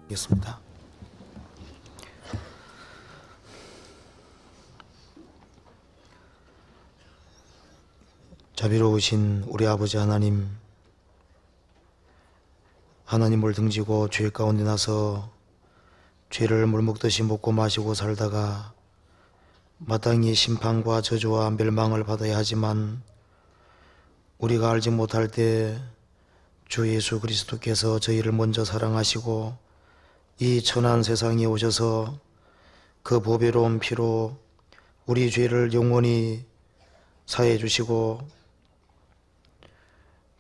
하겠습니다. 자비로우신 우리 아버지 하나님, 하나님을 등지고 죄 가운데 나서 죄를 물먹듯이 먹고 마시고 살다가 마땅히 심판과 저주와 멸망을 받아야 하지만 우리가 알지 못할 때 주 예수 그리스도께서 저희를 먼저 사랑하시고 이 천한 세상에 오셔서 그 보배로운 피로 우리 죄를 영원히 사해 주시고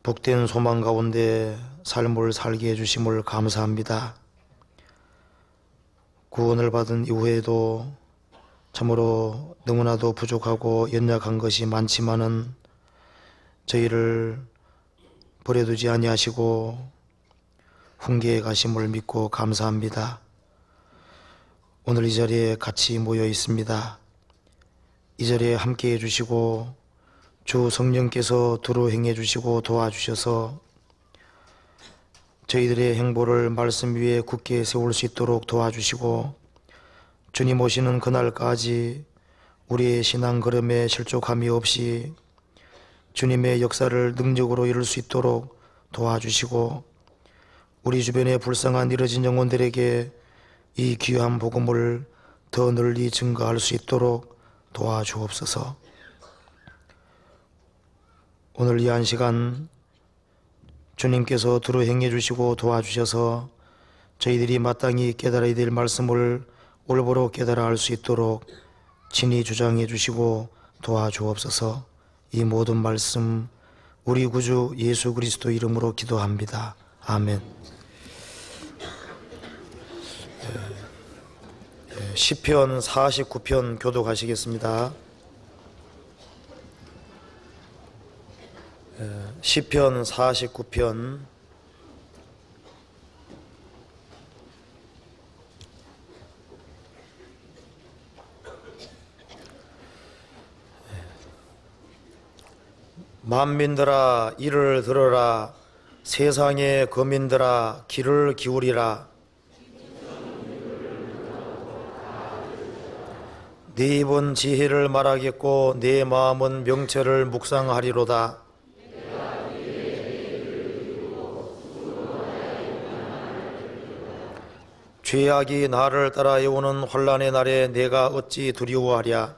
복된 소망 가운데 삶을 살게 해주심을 감사합니다. 구원을 받은 이후에도 참으로 너무나도 부족하고 연약한 것이 많지만은 저희를 버려두지 아니하시고 훈계해 가심을 믿고 감사합니다. 오늘 이 자리에 같이 모여 있습니다. 이 자리에 함께 해주시고 주 성령께서 두루 행해 주시고 도와주셔서 저희들의 행보를 말씀 위에 굳게 세울 수 있도록 도와주시고 주님 오시는 그날까지 우리의 신앙 걸음에 실족함이 없이 주님의 역사를 능력으로 이룰 수 있도록 도와주시고 우리 주변에 불쌍한 이뤄진 영혼들에게 이 귀한 복음을 더 널리 증거할 수 있도록 도와주옵소서. 오늘 이 한 시간 주님께서 두루 행해 주시고 도와주셔서 저희들이 마땅히 깨달아야 될 말씀을 올바로 깨달아 알 수 있도록 친히 주장해 주시고 도와주옵소서. 이 모든 말씀 우리 구주 예수 그리스도 이름으로 기도합니다. 아멘. 시편 49편 교독하시겠습니다. 시편 49편 만민들아 이를 들어라. 세상의 거민들아 귀를 기울이라. 네 입은 지혜를 말하겠고 내 마음은 명철을 묵상하리로다. 죄악이 나를 따라오는 혼란의 날에 내가 어찌 두려워하랴.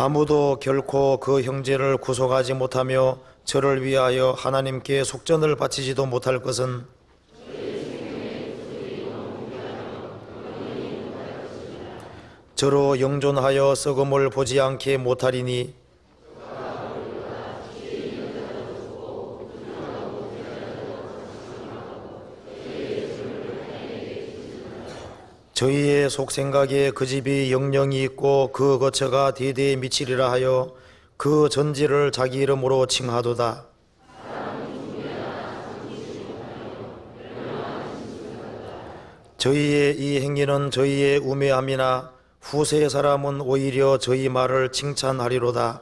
아무도 결코 그 형제를 구속하지 못하며 저를 위하여 하나님께 속전을 바치지도 못할 것은 저로 영존하여 썩음을 보지 않게 못하리니 저희의 속생각에 그 집이 영영이 있고 그 거처가 대대에 미치리라 하여 그 전지를 자기 이름으로 칭하도다. 저희의 이 행위는 저희의 우매함이나 후세의 사람은 오히려 저희 말을 칭찬하리로다.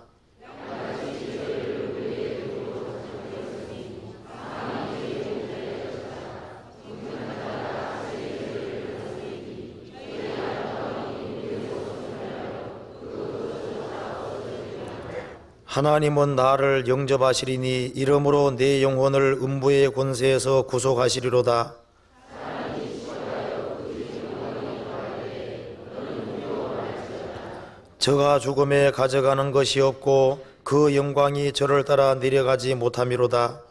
하나님은 나를 영접하시리니 이러므로 내 영혼을 음부의 권세에서 구속하시리로다. 저가 죽음에 가져가는 것이 없고 그 영광이 저를 따라 내려가지 못함이로다.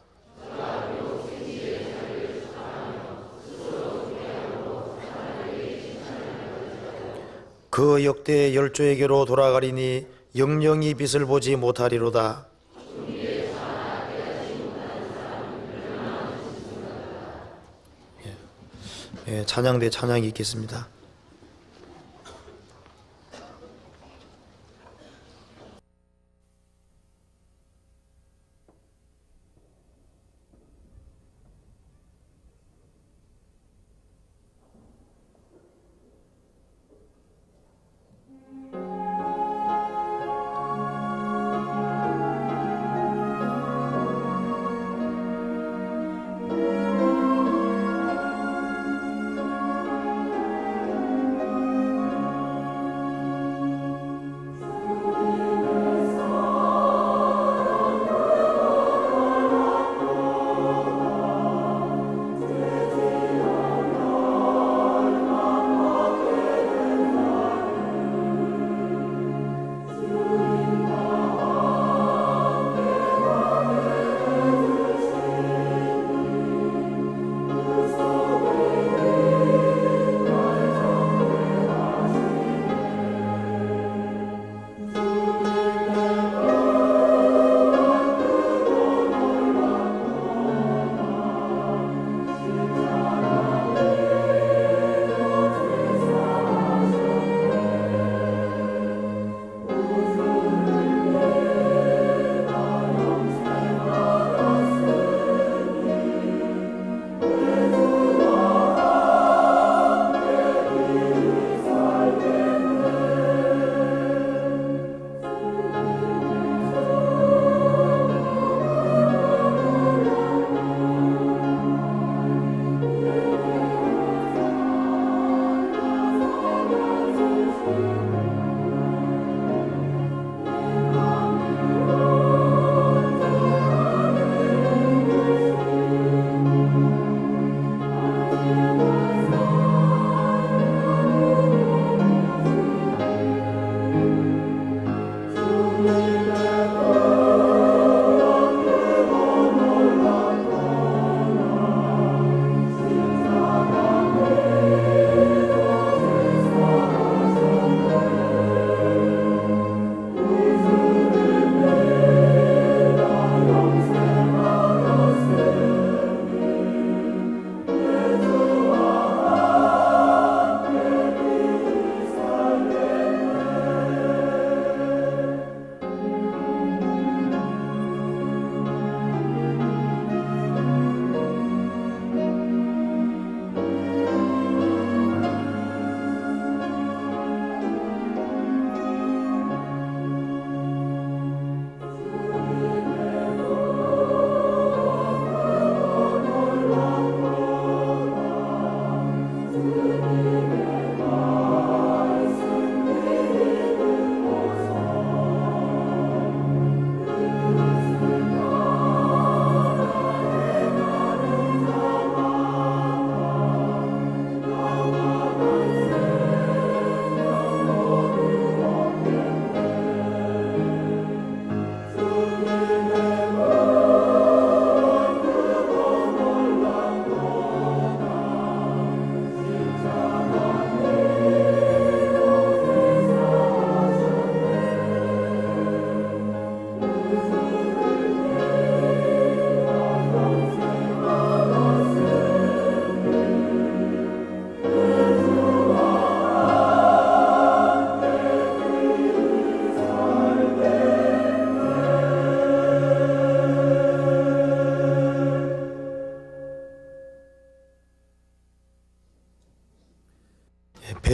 그 역대 열조에게로 돌아가리니 영영이 빛을 보지 못하리로다. 찬양대 찬양이 있겠습니다.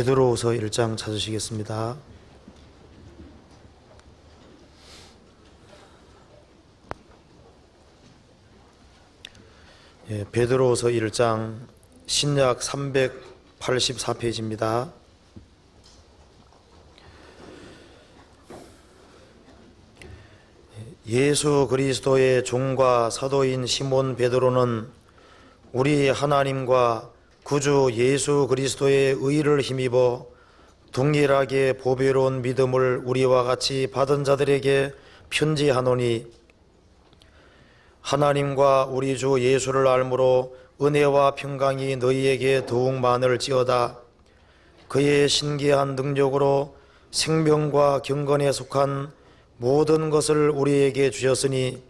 베드로후서 1장 찾으시겠습니다. 베드로후서 1장 신약 384페이지입니다. 예수 그리스도의 종과 사도인 시몬 베드로는 우리 하나님과 구주 예수 그리스도의 의를 힘입어 동일하게 보배로운 믿음을 우리와 같이 받은 자들에게 편지하노니, 하나님과 우리 주 예수를 알므로 은혜와 평강이 너희에게 더욱 많을지어다. 그의 신기한 능력으로 생명과 경건에 속한 모든 것을 우리에게 주셨으니,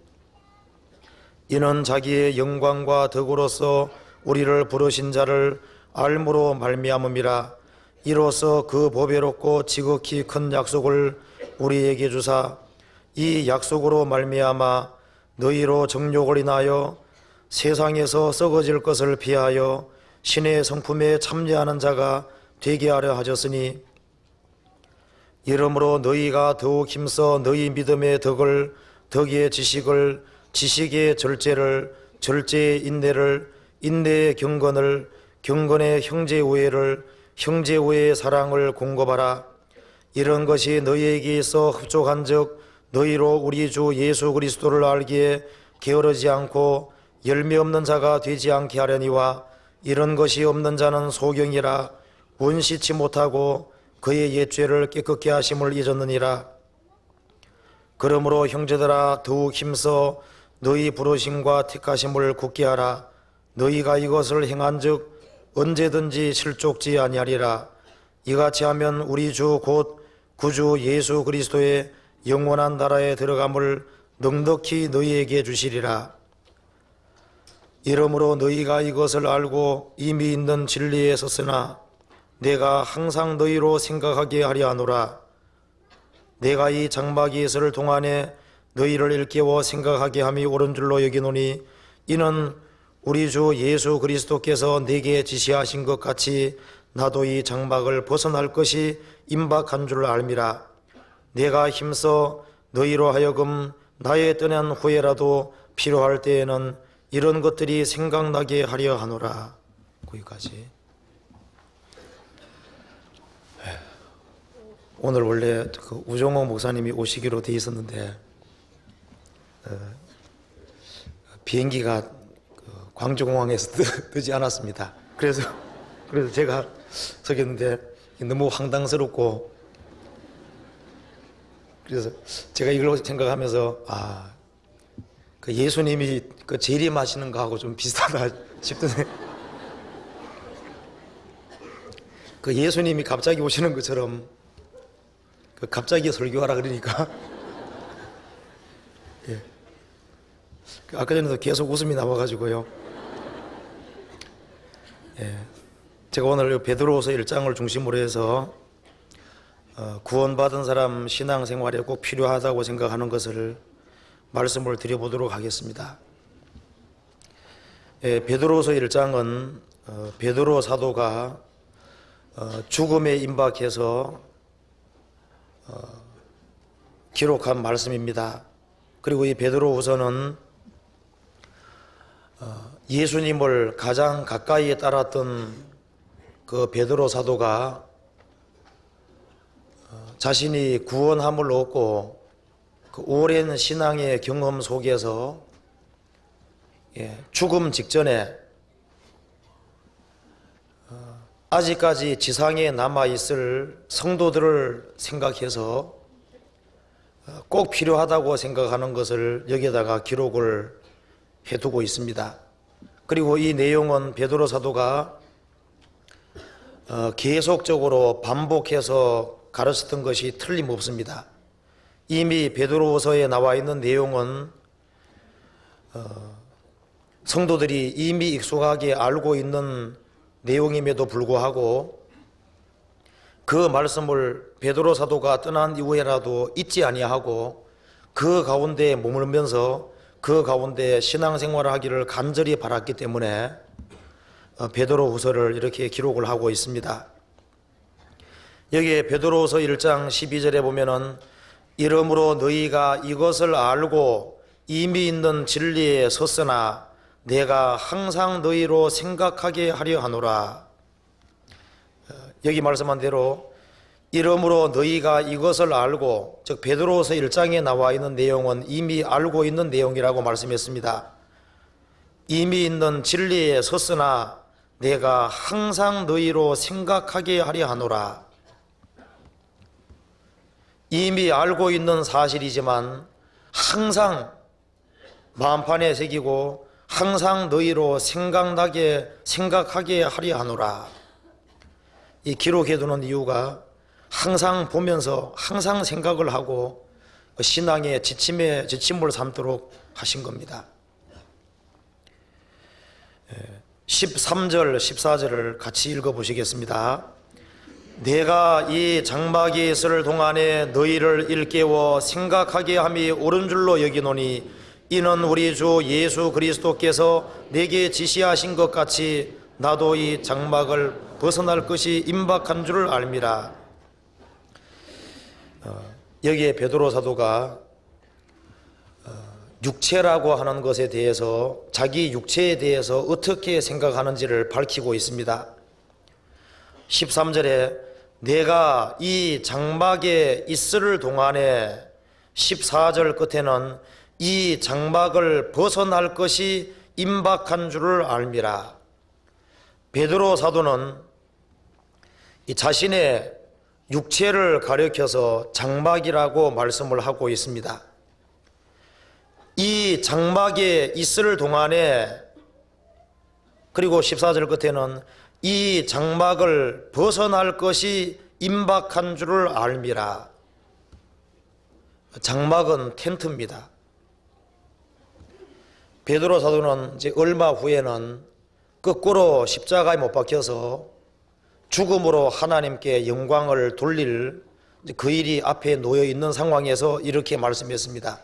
이는 자기의 영광과 덕으로서 우리를 부르신 자를 알므로 말미암음이라. 이로써 그 보배롭고 지극히 큰 약속을 우리에게 주사 이 약속으로 말미암아 너희로 정욕을 인하여 세상에서 썩어질 것을 피하여 신의 성품에 참여하는 자가 되게 하려 하셨으니, 이러므로 너희가 더욱 힘써 너희 믿음의 덕을, 덕의 지식을, 지식의 절제를, 절제의 인내를, 인내의 경건을, 경건의 형제 우애를, 형제 우애의 사랑을 공급하라. 이런 것이 너희에게 있어 흡족한즉 너희로 우리 주 예수 그리스도를 알기에 게으르지 않고 열매 없는 자가 되지 않게 하려니와, 이런 것이 없는 자는 소경이라 원시치 못하고 그의 옛죄를 깨끗게 하심을 잊었느니라. 그러므로 형제들아, 더욱 힘써 너희 부르심과 택하심을 굳게 하라. 너희가 이것을 행한즉 언제든지 실족지 아니하리라. 이같이 하면 우리 주 곧 구주 예수 그리스도의 영원한 나라에 들어감을 넉넉히 너희에게 주시리라. 이러므로 너희가 이것을 알고 이미 있는 진리에 섰으나 내가 항상 너희로 생각하게 하려 하노라. 내가 이 장막이 있을 동안에 너희를 일깨워 생각하게 함이 옳은 줄로 여기노니, 이는 우리 주 예수 그리스도께서 내게 지시하신 것 같이 나도 이 장막을 벗어날 것이 임박한 줄 알미라. 내가 힘써 너희로 하여금 나의 떠난 후에라도 필요할 때에는 이런 것들이 생각나게 하려 하노라. 거기까지. 오늘 원래 그 우종호 목사님이 오시기로 돼 있었는데 비행기가 광주공항에서 뜨지 않았습니다. 그래서 제가 서겠는데 너무 황당스럽고, 그래서 제가 이걸 생각하면서 그 예수님이 그 재림하시는 거하고 좀 비슷하다 싶던데, 그 예수님이 갑자기 오시는 것처럼 그 갑자기 설교하라 그러니까 예. 아까 전에도 계속 웃음이 나와가지고요. 예. 제가 오늘 베드로후서 1장을 중심으로 해서 구원받은 사람 신앙생활에 꼭 필요하다고 생각하는 것을 말씀을 드려보도록 하겠습니다. 예, 베드로후서 1장은 베드로 사도가 죽음에 임박해서 기록한 말씀입니다. 그리고 이 베드로후서는 예수님을 가장 가까이에 따랐던 그 베드로 사도가 자신이 구원함을 얻고 그 오랜 신앙의 경험 속에서 죽음 직전에 아직까지 지상에 남아있을 성도들을 생각해서 꼭 필요하다고 생각하는 것을 여기다가 기록을 해두고 있습니다. 그리고 이 내용은 베드로 사도가 계속적으로 반복해서 가르쳤던 것이 틀림없습니다. 이미 베드로후서에 나와 있는 내용은 성도들이 이미 익숙하게 알고 있는 내용임에도 불구하고 그 말씀을 베드로 사도가 떠난 이후에라도 잊지 아니하고 그 가운데 머물면서 그 가운데 신앙생활을 하기를 간절히 바랐기 때문에 베드로후서를 이렇게 기록을 하고 있습니다. 여기에 베드로후서 1장 12절에 보면은 이러므로 너희가 이것을 알고 이미 있는 진리에 섰으나 내가 항상 너희로 생각하게 하려 하노라. 여기 말씀한 대로 이러므로 너희가 이것을 알고, 즉 베드로후서 1장에 나와 있는 내용은 이미 알고 있는 내용이라고 말씀했습니다. 이미 있는 진리에 섰으나 내가 항상 너희로 생각하게 하려 하노라. 이미 알고 있는 사실이지만 항상 마음판에 새기고 항상 너희로 생각하게 하려 하노라. 이 기록해두는 이유가 항상 보면서 항상 생각을 하고 신앙의 지침을 삼도록 하신 겁니다. 13절 14절을 같이 읽어보시겠습니다. 내가 이 장막에 있을 동안에 너희를 일깨워 생각하게 함이 옳은 줄로 여기노니 이는 우리 주 예수 그리스도께서 내게 지시하신 것 같이 나도 이 장막을 벗어날 것이 임박한 줄을 알미라. 여기에 베드로 사도가 육체라고 하는 것에 대해서, 자기 육체에 대해서 어떻게 생각하는지를 밝히고 있습니다. 13절에 내가 이 장막에 있을 동안에, 14절 끝에는 이 장막을 벗어날 것이 임박한 줄을 알미라. 베드로 사도는 이 자신의 육체를 가리켜서 장막이라고 말씀을 하고 있습니다. 이 장막에 있을 동안에, 그리고 14절 끝에는 이 장막을 벗어날 것이 임박한 줄을 알미라. 장막은 텐트입니다. 베드로 사도는 이제 얼마 후에는 거꾸로 십자가에 못 박혀서 죽음으로 하나님께 영광을 돌릴 그 일이 앞에 놓여 있는 상황에서 이렇게 말씀했습니다.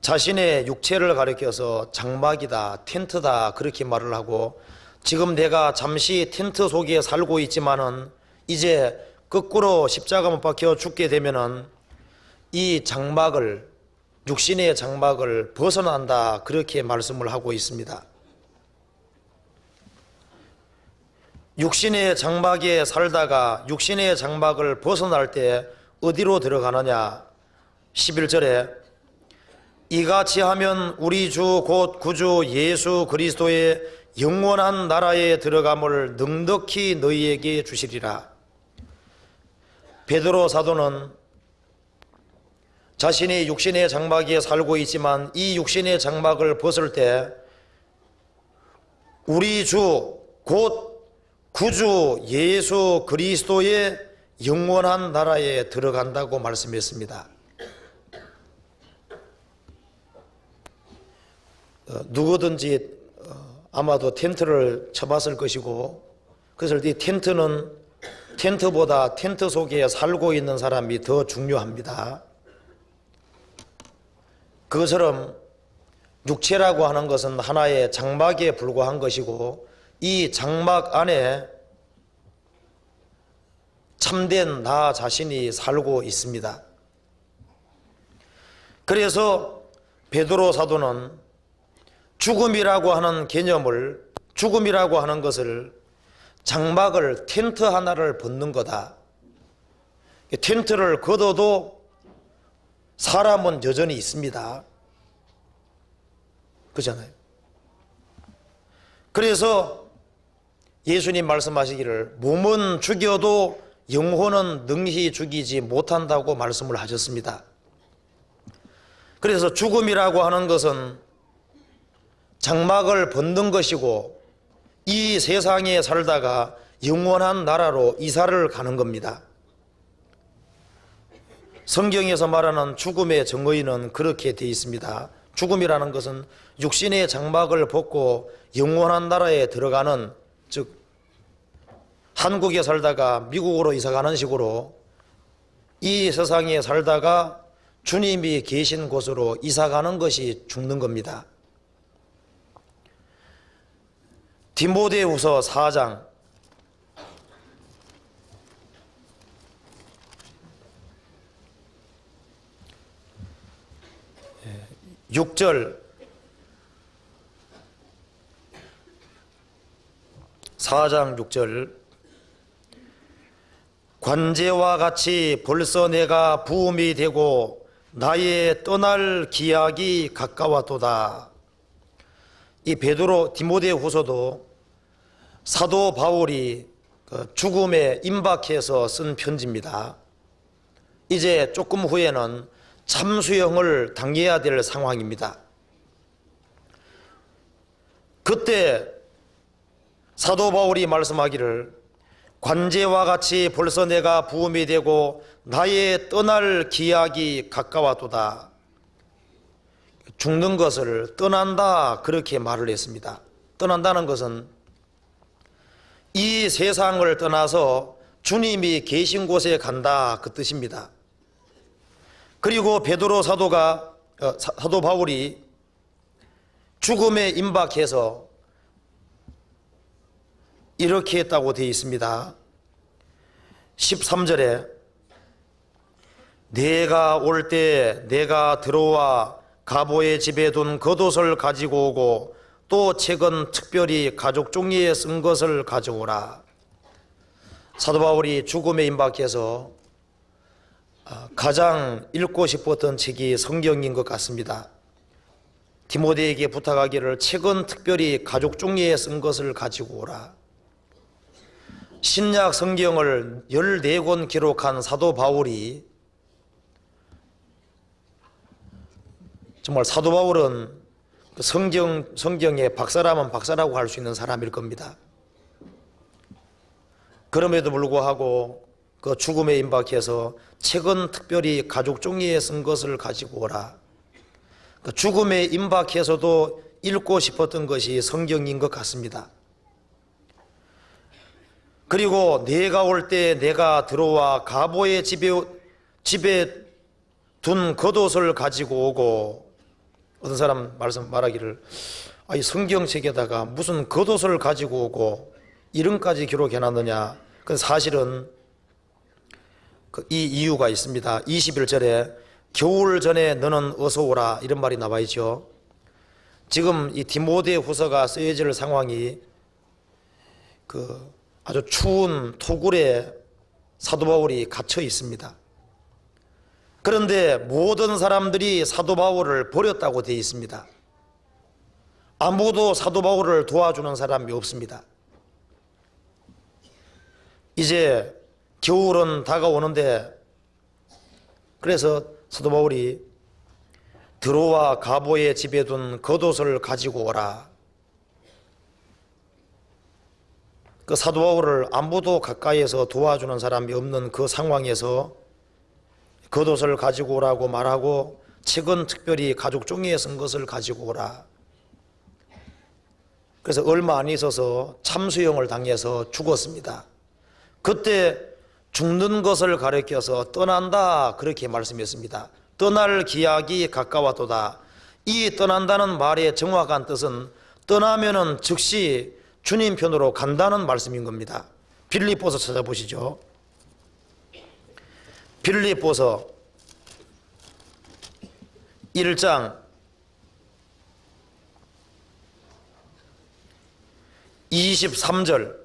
자신의 육체를 가리켜서 장막이다, 텐트다 그렇게 말을 하고, 지금 내가 잠시 텐트 속에 살고 있지만은 이제 거꾸로 십자가 못 박혀 죽게 되면은 이 장막을, 육신의 장막을 벗어난다 그렇게 말씀을 하고 있습니다. 육신의 장막에 살다가 육신의 장막을 벗어날 때 어디로 들어가느냐? 11절에 이같이 하면 우리 주 곧 구주 예수 그리스도의 영원한 나라에 들어감을 넉넉히 너희에게 주시리라. 베드로 사도는 자신이 육신의 장막에 살고 있지만 이 육신의 장막을 벗을 때 우리 주 곧 구주 예수 그리스도의 영원한 나라에 들어간다고 말씀했습니다. 누구든지 아마도 텐트를 쳐봤을 것이고, 그래서 이 텐트는 텐트보다 텐트 속에 살고 있는 사람이 더 중요합니다. 그것처럼 육체라고 하는 것은 하나의 장막에 불과한 것이고, 이 장막 안에 참된 나 자신이 살고 있습니다. 그래서 베드로 사도는 죽음이라고 하는 개념을, 죽음이라고 하는 것을 장막을, 텐트 하나를 벗는 거다. 텐트를 걷어도 사람은 여전히 있습니다. 그렇잖아요. 그래서 예수님 말씀하시기를 몸은 죽여도 영혼은 능히 죽이지 못한다고 말씀을 하셨습니다. 그래서 죽음이라고 하는 것은 장막을 벗는 것이고, 이 세상에 살다가 영원한 나라로 이사를 가는 겁니다. 성경에서 말하는 죽음의 정의는 그렇게 되어 있습니다. 죽음이라는 것은 육신의 장막을 벗고 영원한 나라에 들어가는, 즉 한국에 살다가 미국으로 이사가는 식으로 이 세상에 살다가 주님이 계신 곳으로 이사가는 것이 죽는 겁니다. 디모데후서 4장 6절 4장 6절 관제와 같이 벌써 내가 부음이 되고 나의 떠날 기약이 가까웠도다. 이 베드로 디모데후서도 사도 바울이 죽음에 임박해서 쓴 편지입니다. 이제 조금 후에는 참수형을 당해야 될 상황입니다. 그때 사도 바울이 말씀하기를 관제와 같이 벌써 내가 부음이 되고 나의 떠날 기약이 가까웠도다. 죽는 것을 떠난다, 그렇게 말을 했습니다. 떠난다는 것은 이 세상을 떠나서 주님이 계신 곳에 간다, 그 뜻입니다. 그리고 베드로 사도 바울이 죽음에 임박해서 이렇게 했다고 되어 있습니다. 13절에 내가 올 때 내가 들어와 가보의 집에 둔 겉옷을 가지고 오고 또 책은 특별히 가죽 종이에 쓴 것을 가져오라. 사도 바울이 죽음에 임박해서 가장 읽고 싶었던 책이 성경인 것 같습니다. 디모데에게 부탁하기를 책은 특별히 가죽 종이에 쓴 것을 가지고 오라. 신약 성경을 14권 기록한 사도 바울이, 정말 사도 바울은 성경의 박사라면 박사라고 할 수 있는 사람일 겁니다. 그럼에도 불구하고 그 죽음에 임박해서 책은 특별히 가죽 종이에 쓴 것을 가지고 오라. 그 죽음에 임박해서도 읽고 싶었던 것이 성경인 것 같습니다. 그리고 내가 올 때 내가 들어와 가보의 집에 둔 겉옷을 가지고 오고, 어떤 사람 말하기를 이 성경책에다가 무슨 겉옷을 가지고 오고 이름까지 기록해놨느냐. 그 사실은 이 이유가 있습니다. 21절에 겨울 전에 너는 어서 오라, 이런 말이 나와 있죠. 지금 이 디모데 후서가 쓰여질 상황이 아주 추운 토굴에 사도 바울이 갇혀 있습니다. 그런데 모든 사람들이 사도 바울을 버렸다고 되어 있습니다. 아무도 사도 바울을 도와주는 사람이 없습니다. 이제 겨울은 다가오는데, 그래서 사도 바울이 들어와 가보의 집에 둔 겉옷을 가지고 오라. 그 사도 바울을 아무도 가까이에서 도와주는 사람이 없는 그 상황에서 겉옷을 가지고 오라고 말하고 책은 특별히 가죽 종이에 쓴 것을 가지고 오라. 그래서 얼마 안 있어서 참수형을 당해서 죽었습니다. 그때 죽는 것을 가리켜서 떠난다, 그렇게 말씀했습니다. 떠날 기약이 가까웠도다. 이 떠난다는 말의 정확한 뜻은 떠나면은 즉시 주님 편으로 간다는 말씀인 겁니다. 빌립보서 찾아보시죠. 빌립보서 1장 23절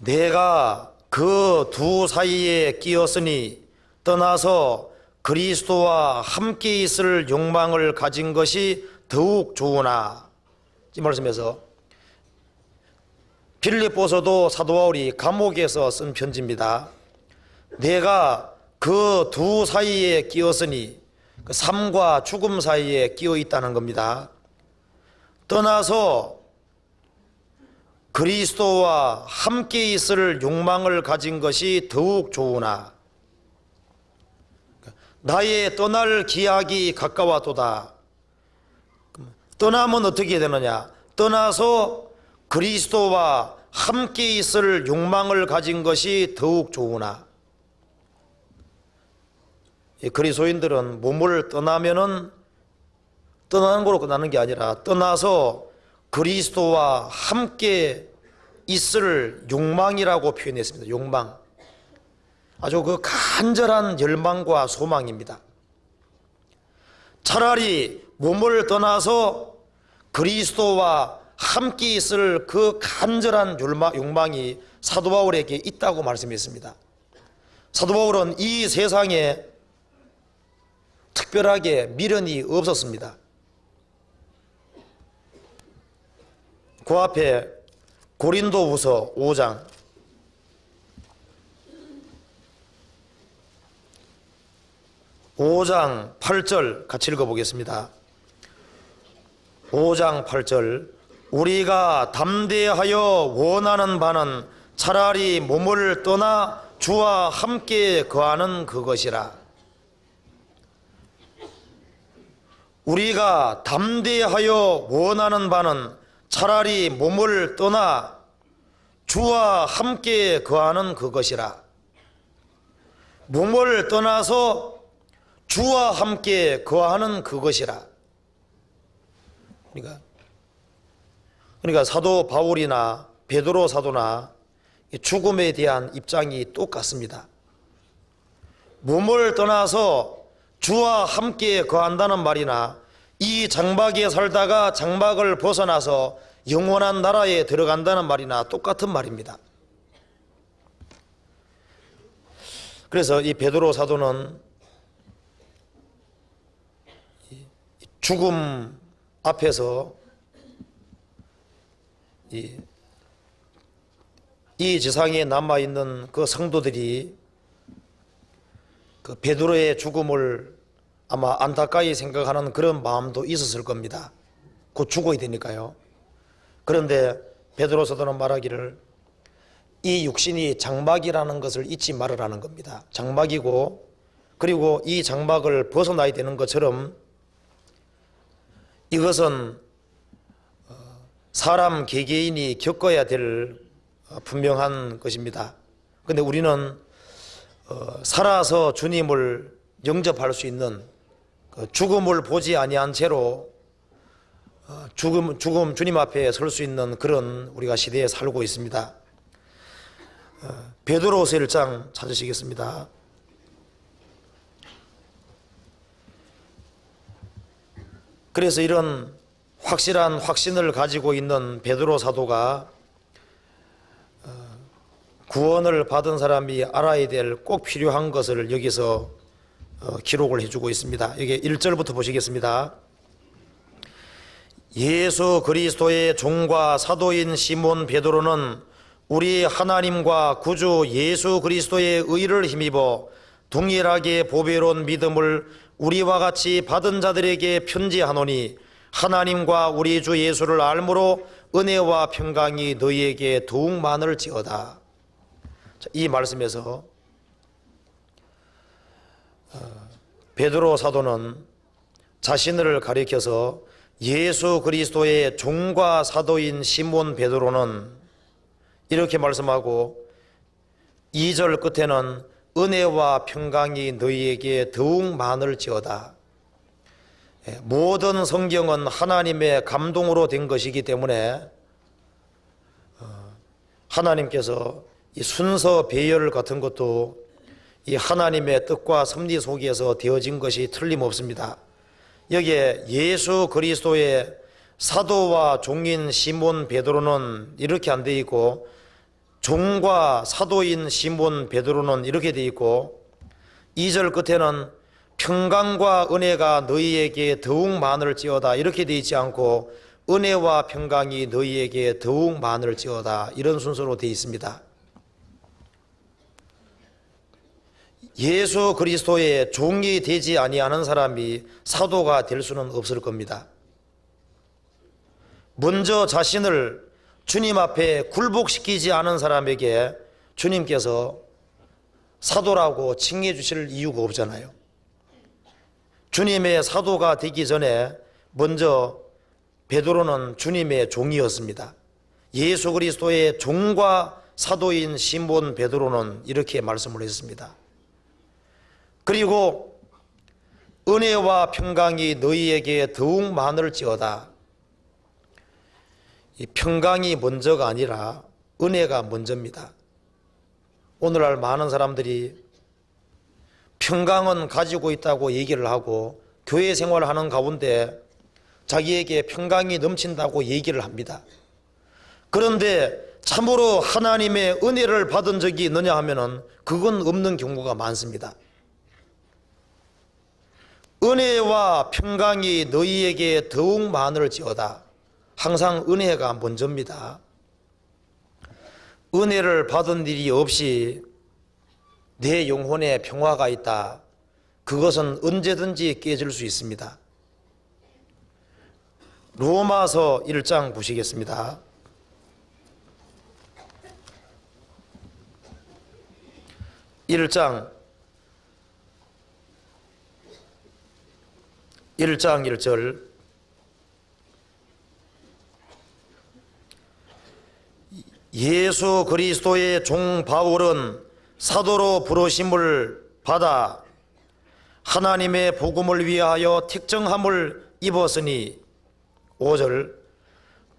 내가 그 두 사이에 끼었으니 떠나서 그리스도와 함께 있을 욕망을 가진 것이 더욱 좋으나. 이 말씀에서 빌립보서도 사도 바울이 감옥에서 쓴 편지입니다. 내가 그 두 사이에 끼었으니, 그 삶과 죽음 사이에 끼어 있다는 겁니다. 떠나서 그리스도와 함께 있을 욕망을 가진 것이 더욱 좋으나. 나의 떠날 기약이 가까웠도다. 떠나면 어떻게 되느냐? 떠나서 그리스도와 함께 있을 욕망을 가진 것이 더욱 좋으나. 그리스도인들은 몸을 떠나면은 떠나는 거로 끝나는 게 아니라 떠나서 그리스도와 함께 있을 욕망이라고 표현했습니다. 욕망. 아주 그 간절한 열망과 소망입니다. 차라리 몸을 떠나서 그리스도와 함께 있을 그 간절한 욕망이 사도 바울에게 있다고 말씀했습니다. 사도 바울은 이 세상에 특별하게 미련이 없었습니다. 그 앞에 고린도후서 5장 8절 같이 읽어보겠습니다. 5장 8절 우리가 담대하여 원하는 바는 차라리 몸을 떠나 주와 함께 거하는 그것이라. 우리가 담대하여 원하는 바는 차라리 몸을 떠나 주와 함께 거하는 그것이라. 몸을 떠나서 주와 함께 거하는 그것이라. 그러니까 사도 바울이나 베드로 사도나 죽음에 대한 입장이 똑같습니다. 몸을 떠나서 주와 함께 거한다는 말이나 이 장막에 살다가 장막을 벗어나서 영원한 나라에 들어간다는 말이나 똑같은 말입니다. 그래서 이 베드로 사도는 죽음 앞에서 이 지상에 남아있는 그 성도들이 그 베드로의 죽음을 아마 안타까이 생각하는 그런 마음도 있었을 겁니다. 곧 죽어야 되니까요. 그런데 베드로 사도는 말하기를 이 육신이 장막이라는 것을 잊지 말으라는 겁니다. 장막이고, 그리고 이 장막을 벗어나야 되는 것처럼 이것은 사람 개개인이 겪어야 될 분명한 것입니다. 그런데 우리는 살아서 주님을 영접할 수 있는 죽음을 보지 아니한 채로 주님 앞에 설 수 있는 그런 우리가 시대에 살고 있습니다. 베드로서 1장 찾으시겠습니다. 그래서 이런 확실한 확신을 가지고 있는 베드로 사도가 구원을 받은 사람이 알아야 될 꼭 필요한 것을 여기서 기록을 해주고 있습니다. 여기 1절부터 보시겠습니다. 예수 그리스도의 종과 사도인 시몬 베드로는 우리 하나님과 구주 예수 그리스도의 의를 힘입어 동일하게 보배로운 믿음을 우리와 같이 받은 자들에게 편지하노니 하나님과 우리 주 예수를 알므로 은혜와 평강이 너희에게 더욱 많을지어다. 이 말씀에서 베드로 사도는 자신을 가리켜서 예수 그리스도의 종과 사도인 시몬 베드로는 이렇게 말씀하고 2절 끝에는 은혜와 평강이 너희에게 더욱 많을지어다. 모든 성경은 하나님의 감동으로 된 것이기 때문에 하나님께서 이 순서 배열 같은 것도 이 하나님의 뜻과 섭리 속에서 되어진 것이 틀림없습니다. 여기에 예수 그리스도의 사도와 종인 시몬 베드로는 이렇게 안 돼 있고 종과 사도인 시몬 베드로는 이렇게 돼 있고 2절 끝에는 평강과 은혜가 너희에게 더욱 많을지어다 이렇게 돼 있지 않고 은혜와 평강이 너희에게 더욱 많을지어다 이런 순서로 돼 있습니다. 예수 그리스도의 종이 되지 아니하는 사람이 사도가 될 수는 없을 겁니다. 먼저 자신을 주님 앞에 굴복시키지 않은 사람에게 주님께서 사도라고 칭해 주실 이유가 없잖아요. 주님의 사도가 되기 전에 먼저 베드로는 주님의 종이었습니다. 예수 그리스도의 종과 사도인 시몬 베드로는 이렇게 말씀을 했습니다. 그리고 은혜와 평강이 너희에게 더욱 많을지어다. 이 평강이 먼저가 아니라 은혜가 먼저입니다. 오늘날 많은 사람들이 평강은 가지고 있다고 얘기를 하고 교회 생활을 하는 가운데 자기에게 평강이 넘친다고 얘기를 합니다. 그런데 참으로 하나님의 은혜를 받은 적이 있느냐 하면은 그건 없는 경우가 많습니다. 은혜와 평강이 너희에게 더욱 많을지어다. 항상 은혜가 먼저입니다. 은혜를 받은 일이 없이 내 영혼에 평화가 있다. 그것은 언제든지 깨질 수 있습니다. 로마서 1장 보시겠습니다. (1장) 1절 예수 그리스도의 종 바울은 사도로 부르심을 받아 하나님의 복음을 위하여 택정함을 입었으니 5절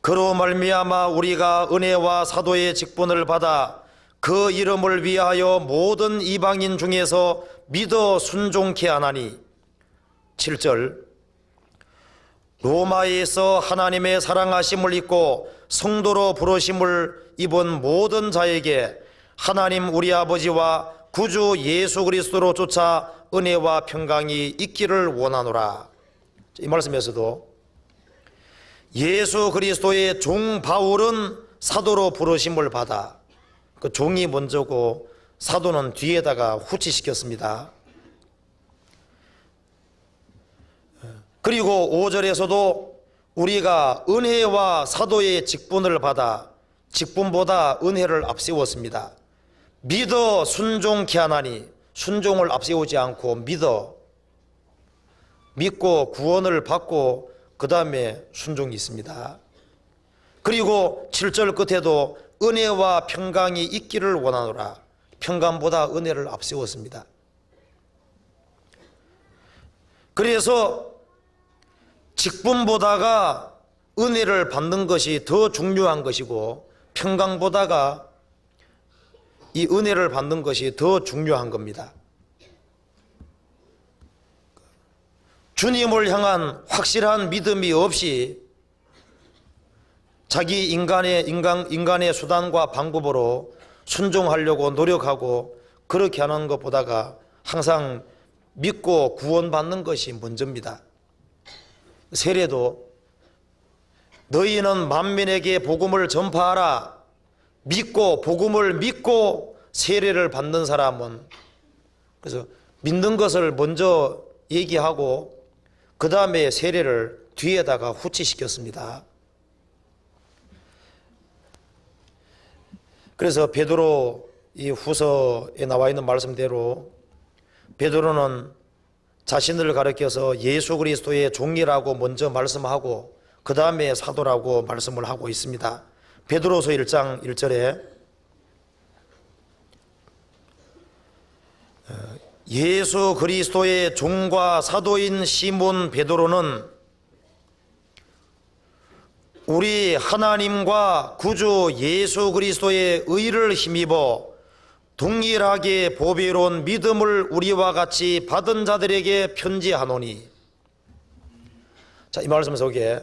그로 말미암아 우리가 은혜와 사도의 직분을 받아 그 이름을 위하여 모든 이방인 중에서 믿어 순종케 하나니 7절 로마에서 하나님의 사랑하심을 입고 성도로 부르심을 입은 모든 자에게 하나님 우리 아버지와 구주 예수 그리스도로 쫓아 은혜와 평강이 있기를 원하노라. 이 말씀에서도 예수 그리스도의 종 바울은 사도로 부르심을 받아 그 종이 먼저고 사도는 뒤에다가 후치시켰습니다. 그리고 5절에서도 우리가 은혜와 사도의 직분을 받아 직분보다 은혜를 앞세웠습니다. 믿어 순종케 하나니 순종을 앞세우지 않고 믿고 구원을 받고 그 다음에 순종이 있습니다. 그리고 7절 끝에도 은혜와 평강이 있기를 원하노라. 평강보다 은혜를 앞세웠습니다. 그래서 직분보다가 은혜를 받는 것이 더 중요한 것이고 평강보다가 이 은혜를 받는 것이 더 중요한 겁니다. 주님을 향한 확실한 믿음이 없이 자기 인간의 수단과 방법으로 순종하려고 노력하고 그렇게 하는 것보다가 항상 믿고 구원받는 것이 먼저입니다. 세례도 너희는 만민에게 복음을 전파하라. 복음을 믿고 세례를 받는 사람은 그래서 믿는 것을 먼저 얘기하고 그 다음에 세례를 뒤에다가 후치시켰습니다. 그래서 베드로 이 후서에 나와 있는 말씀대로 베드로는 자신을 가리켜서 예수 그리스도의 종이라고 먼저 말씀하고 그 다음에 사도라고 말씀을 하고 있습니다. 베드로서 1장 1절에 예수 그리스도의 종과 사도인 시몬 베드로는 우리 하나님과 구주 예수 그리스도의 의를 힘입어 동일하게 보배로운 믿음을 우리와 같이 받은 자들에게 편지하노니. 자, 이 말씀 속에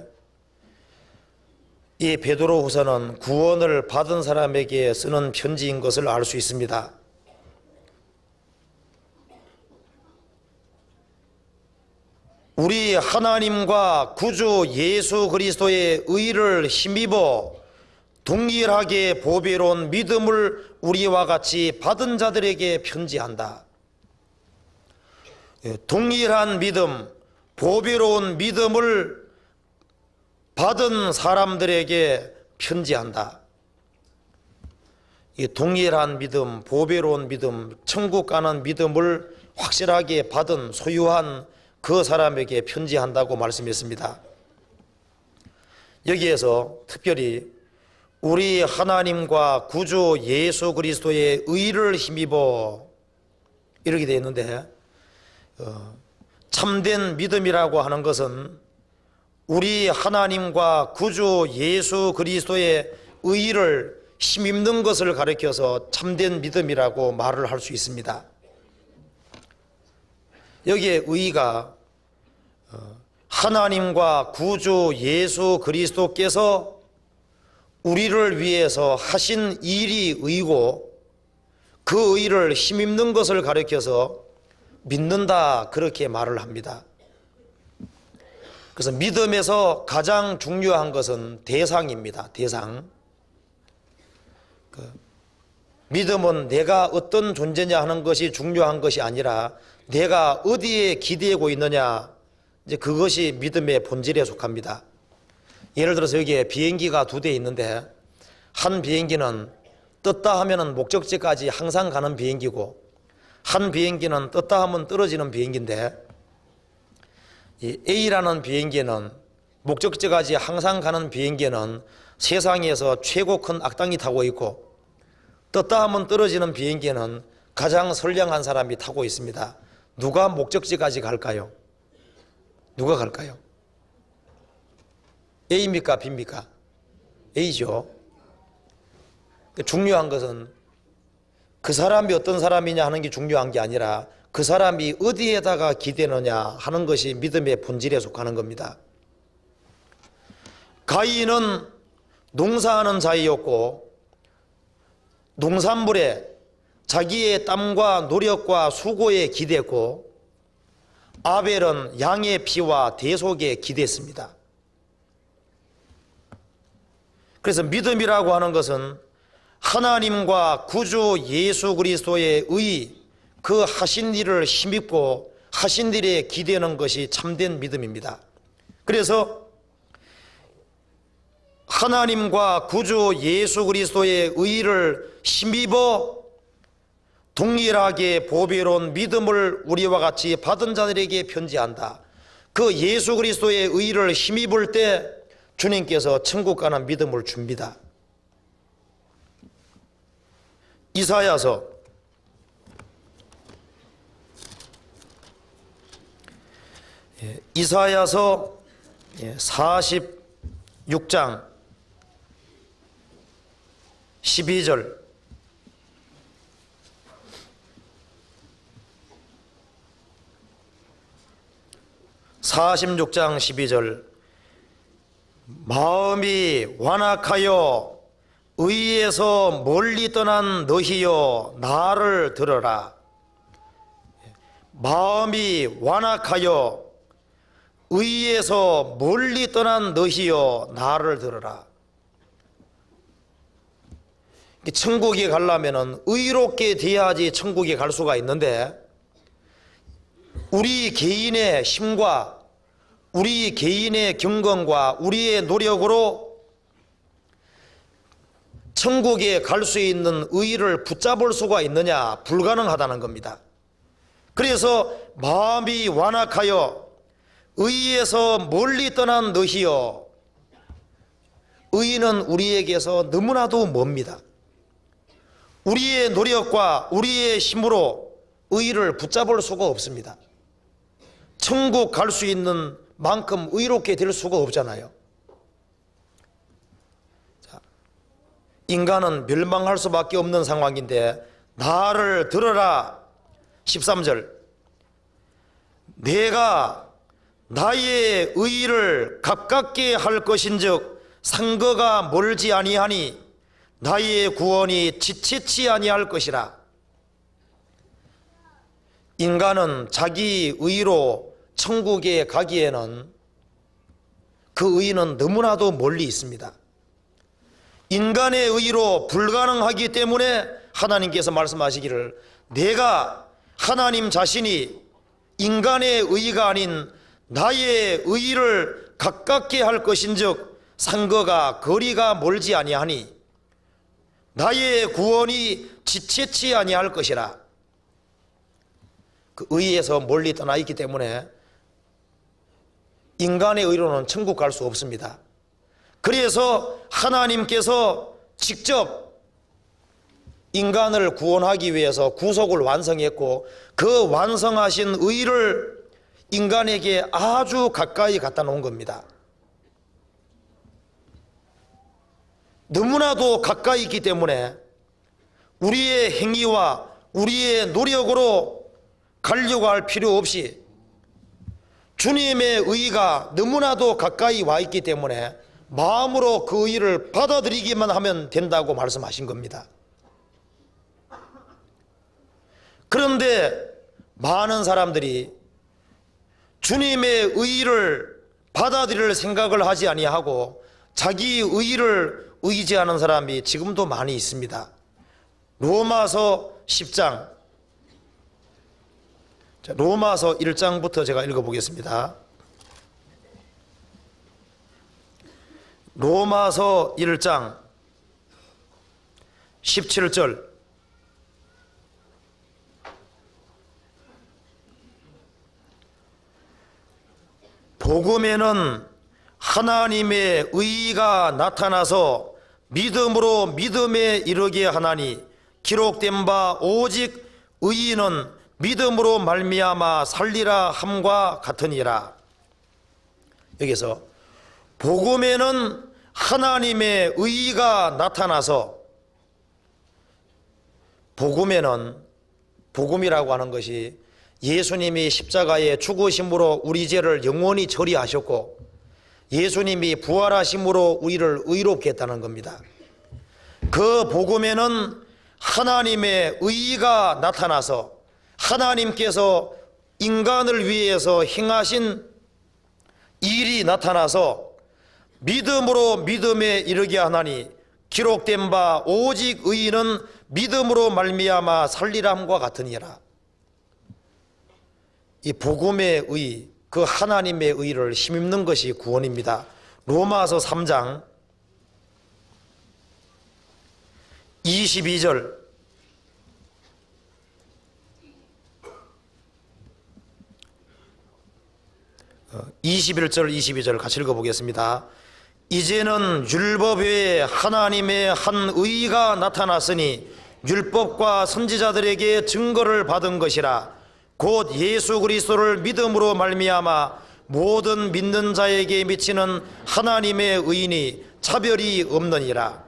이 베드로후서는 구원을 받은 사람에게 쓰는 편지인 것을 알 수 있습니다. 우리 하나님과 구주 예수 그리스도의 의를 힘입어 동일하게 보배로운 믿음을 우리와 같이 받은 자들에게 편지한다. 동일한 믿음, 보배로운 믿음을 받은 사람들에게 편지한다. 이 동일한 믿음, 보배로운 믿음, 천국 가는 믿음을 확실하게 받은 소유한 그 사람에게 편지한다고 말씀했습니다. 여기에서 특별히 우리 하나님과 구주 예수 그리스도의 의를 힘입어 이렇게 되어 있는데 참된 믿음이라고 하는 것은 우리 하나님과 구주 예수 그리스도의 의를 힘입는 것을 가리켜서 참된 믿음이라고 말을 할 수 있습니다. 여기에 의가 하나님과 구주 예수 그리스도께서 우리를 위해서 하신 일이 의고 그 의를 힘입는 것을 가리켜서 믿는다, 그렇게 말을 합니다. 그래서 믿음에서 가장 중요한 것은 대상입니다. 대상. 믿음은 내가 어떤 존재냐 하는 것이 중요한 것이 아니라 내가 어디에 기대고 있느냐, 이제 그것이 믿음의 본질에 속합니다. 예를 들어서 여기에 비행기가 2대 있는데 한 비행기는 떴다 하면은 목적지까지 항상 가는 비행기고 한 비행기는 떴다 하면 떨어지는 비행기인데, 이 A라는 비행기는 목적지까지 항상 가는 비행기는 세상에서 최고 큰 악당이 타고 있고, 떴다 하면 떨어지는 비행기는 가장 선량한 사람이 타고 있습니다. 누가 목적지까지 갈까요? 누가 갈까요? A입니까? B입니까? A죠. 중요한 것은 그 사람이 어떤 사람이냐 하는 게 중요한 게 아니라 그 사람이 어디에다가 기대느냐 하는 것이 믿음의 본질에 속하는 겁니다. 가인은 농사하는 자이었고 농산물에 자기의 땀과 노력과 수고에 기댔고, 아벨은 양의 피와 대속에 기댔습니다. 그래서 믿음이라고 하는 것은 하나님과 구주 예수 그리스도의 의, 그 하신 일을 힘입고 하신 일에 기대는 것이 참된 믿음입니다. 그래서 하나님과 구주 예수 그리스도의 의를 힘입어 동일하게 보배로운 믿음을 우리와 같이 받은 자들에게 편지한다. 그 예수 그리스도의 의를 힘입을 때 주님께서 천국 가는 믿음을 줍니다. 이사야서 46장 12절, 마음이 완악하여 의에서 멀리 떠난 너희여 나를 들어라. 마음이 완악하여 의에서 멀리 떠난 너희여 나를 들어라. 천국에 가려면 의롭게 돼야지 천국에 갈 수가 있는데, 우리 개인의 힘과 우리 개인의 경건과 우리의 노력으로 천국에 갈 수 있는 의를 붙잡을 수가 있느냐? 불가능하다는 겁니다. 그래서 마음이 완악하여 의에서 멀리 떠난 너희여, 의는 우리에게서 너무나도 멉니다. 우리의 노력과 우리의 힘으로 의를 붙잡을 수가 없습니다. 천국 갈 수 있는 만큼 의롭게 될 수가 없잖아요. 자, 인간은 멸망할 수밖에 없는 상황인데 나를 들어라. 13절, 내가 나의 의를 가깝게 할 것인즉 상거가 멀지 아니하니 나의 구원이 지체치 아니할 것이라. 인간은 자기 의로 천국에 가기에는 그 의는 너무나도 멀리 있습니다. 인간의 의로 불가능하기 때문에 하나님께서 말씀하시기를, 내가 하나님 자신이 인간의 의가 아닌 나의 의를 가깝게 할 것인즉 상거가 거리가 멀지 아니하니 나의 구원이 지체치 아니할 것이라. 그 의에서 멀리 떠나 있기 때문에 인간의 의로는 천국 갈 수 없습니다. 그래서 하나님께서 직접 인간을 구원하기 위해서 구속을 완성했고, 그 완성하신 의를 인간에게 아주 가까이 갖다 놓은 겁니다. 너무나도 가까이 있기 때문에 우리의 행위와 우리의 노력으로 가려고 할 필요 없이 주님의 의가 너무나도 가까이 와 있기 때문에 마음으로 그 의를 받아들이기만 하면 된다고 말씀하신 겁니다. 그런데 많은 사람들이 주님의 의를 받아들일 생각을 하지 아니하고 자기 의를 의지하는 사람이 지금도 많이 있습니다. 로마서 10장, 로마서 1장부터 제가 읽어보겠습니다. 로마서 1장 17절. 복음에는 하나님의 의가 나타나서 믿음으로 믿음에 이르게 하나니 기록된 바 오직 의인은 믿음으로 말미암아 살리라 함과 같으니라. 여기서 복음에는 하나님의 의가 나타나서, 복음에는, 복음이라고 하는 것이 예수님이 십자가에 죽으심으로 우리 죄를 영원히 처리하셨고 예수님이 부활하심으로 우리를 의롭게 했다는 겁니다. 그 복음에는 하나님의 의가 나타나서 하나님께서 인간을 위해서 행하신 일이 나타나서 믿음으로 믿음에 이르게 하나니 기록된 바 오직 의인은 믿음으로 말미암아 살리람과 같으니라. 이 복음의 의, 그 하나님의 의를 힘입는 것이 구원입니다. 로마서 3장 22절, 21절 22절 같이 읽어보겠습니다. 이제는 율법 외에 하나님의 한 의가 나타났으니 율법과 선지자들에게 증거를 받은 것이라. 곧 예수 그리스도를 믿음으로 말미암아 모든 믿는 자에게 미치는 하나님의 의인이 차별이 없느니라.